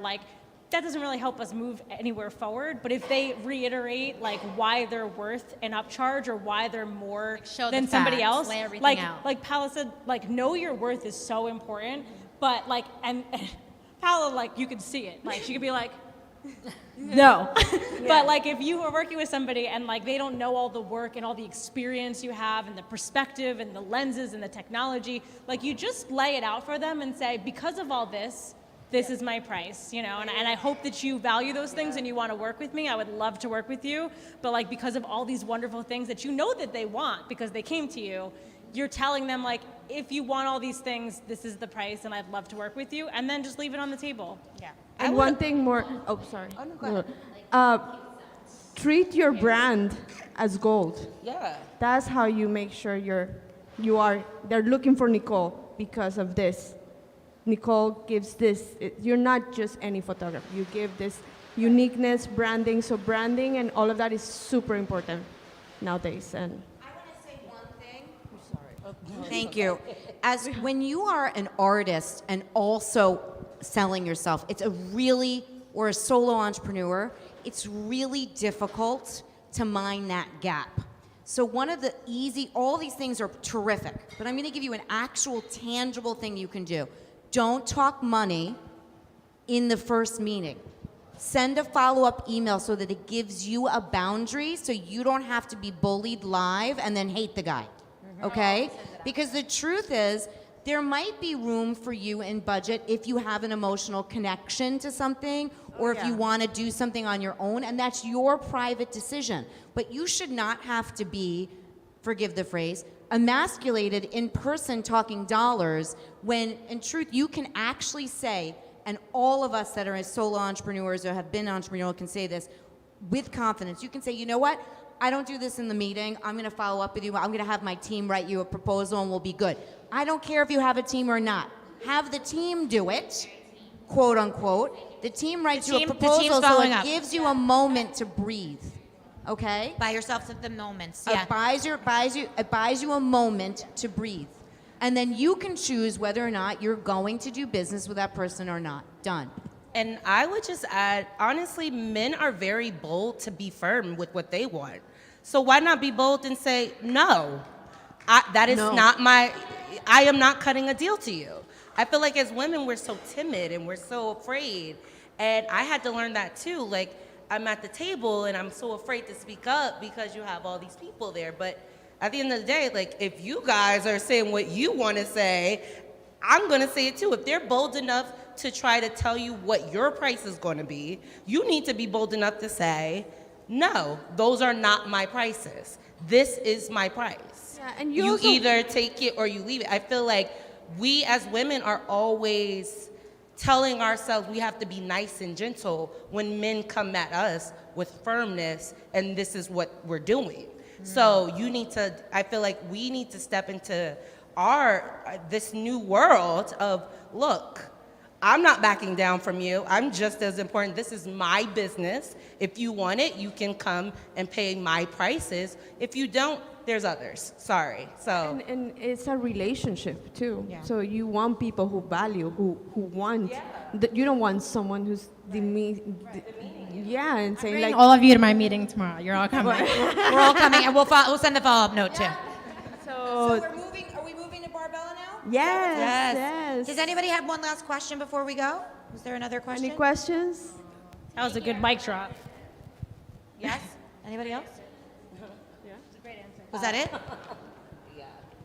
that doesn't really help us move anywhere forward. But if they reiterate why they're worth an upcharge or why they're more show than the somebody facts, else, lay everything out. like Paola said, know your worth is so important. But and Paola, you could see it. She could be no. But if you are working with somebody and they don't know all the work and all the experience you have and the perspective and the lenses and the technology, you just lay it out for them and say, because of all this is my price, and I hope that you value those things and you want to work with me. I would love to work with you, but because of all these wonderful things that that they want because they came to you, you're telling them if you want all these things, this is the price and I'd love to work with you, and then just leave it on the table. Yeah. And one thing more. Oh, sorry. Oh, no, go ahead. treat your brand as gold. Yeah. That's how you make sure they're looking for Nicole because of this. Nicole gives this, you're not just any photographer. You give this uniqueness, branding. So branding and all of that is super important nowadays. And I want to say one thing. I'm sorry. Thank you. As when you are an artist and also selling yourself, or a solo entrepreneur, it's really difficult to mind that gap. So all these things are terrific, but I'm going to give you an actual tangible thing you can do. Don't talk money in the first meeting. Send a follow-up email so that it gives you a boundary so you don't have to be bullied live and then hate the guy, okay? Because the truth is, there might be room for you in budget if you have an emotional connection to something or if you want to do something on your own, and that's your private decision. But you should not have to be, forgive the phrase, emasculated in person talking dollars when in truth you can actually say, and all of us that are solo entrepreneurs or have been entrepreneurial can say this with confidence. You can say, you know what? I don't do this in the meeting. I'm going to follow up with you. I'm going to have my team write you a proposal and we'll be good. I don't care if you have a team or not. Have the team do it, quote unquote. The team writes you a proposal so it gives you a moment to breathe. Okay? Buy yourself the moments. It buys you a moment to breathe. And then you can choose whether or not you're going to do business with that person or not. Done. And I would just add, honestly, men are very bold to be firm with what they want. So why not be bold and say, no, I am not cutting a deal to you. I feel like as women, we're so timid and we're so afraid. And I had to learn that too. Like, I'm at the table and I'm so afraid to speak up because you have all these people there. But at the end of the day, like, if you guys are saying what you want to say, I'm going to say it too. If they're bold enough to try to tell you what your price is going to be, you need to be bold enough to say, no, those are not my prices. This is my price. Yeah, and you either take it or you leave it. I feel like we as women are always telling ourselves we have to be nice and gentle when men come at us with firmness, and this is what we're doing. So I feel like we need to step into this new world of, look, I'm not backing down from you. I'm just as important. This is my business. If you want it, you can come and pay my prices. If you don't, there's others. Sorry. So and it's a relationship too. Yeah. So you want people who value, who want. You don't want someone who's and saying like all of you to my meeting tomorrow. You're all coming. We're all coming, and we'll send the follow-up note too. So are we moving to Barbella now? Yes. Does anybody have one last question before we go? Was there another question? Any questions? That was a good mic drop. Yes? Anybody else? Was that it?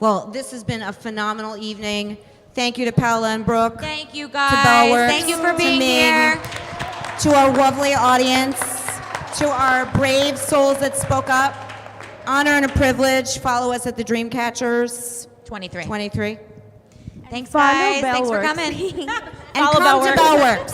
Well, this has been a phenomenal evening. Thank you to Paola and Brooke. Thank you, To guys. Bellworks, Thank you for to being me, here. To our lovely audience, to our brave souls that spoke up. Honor and a privilege. Follow us at the Dreamcatchers 23. 23. Thanks, Follow guys. Thanks for Bellworks. coming. And come to Bellworks.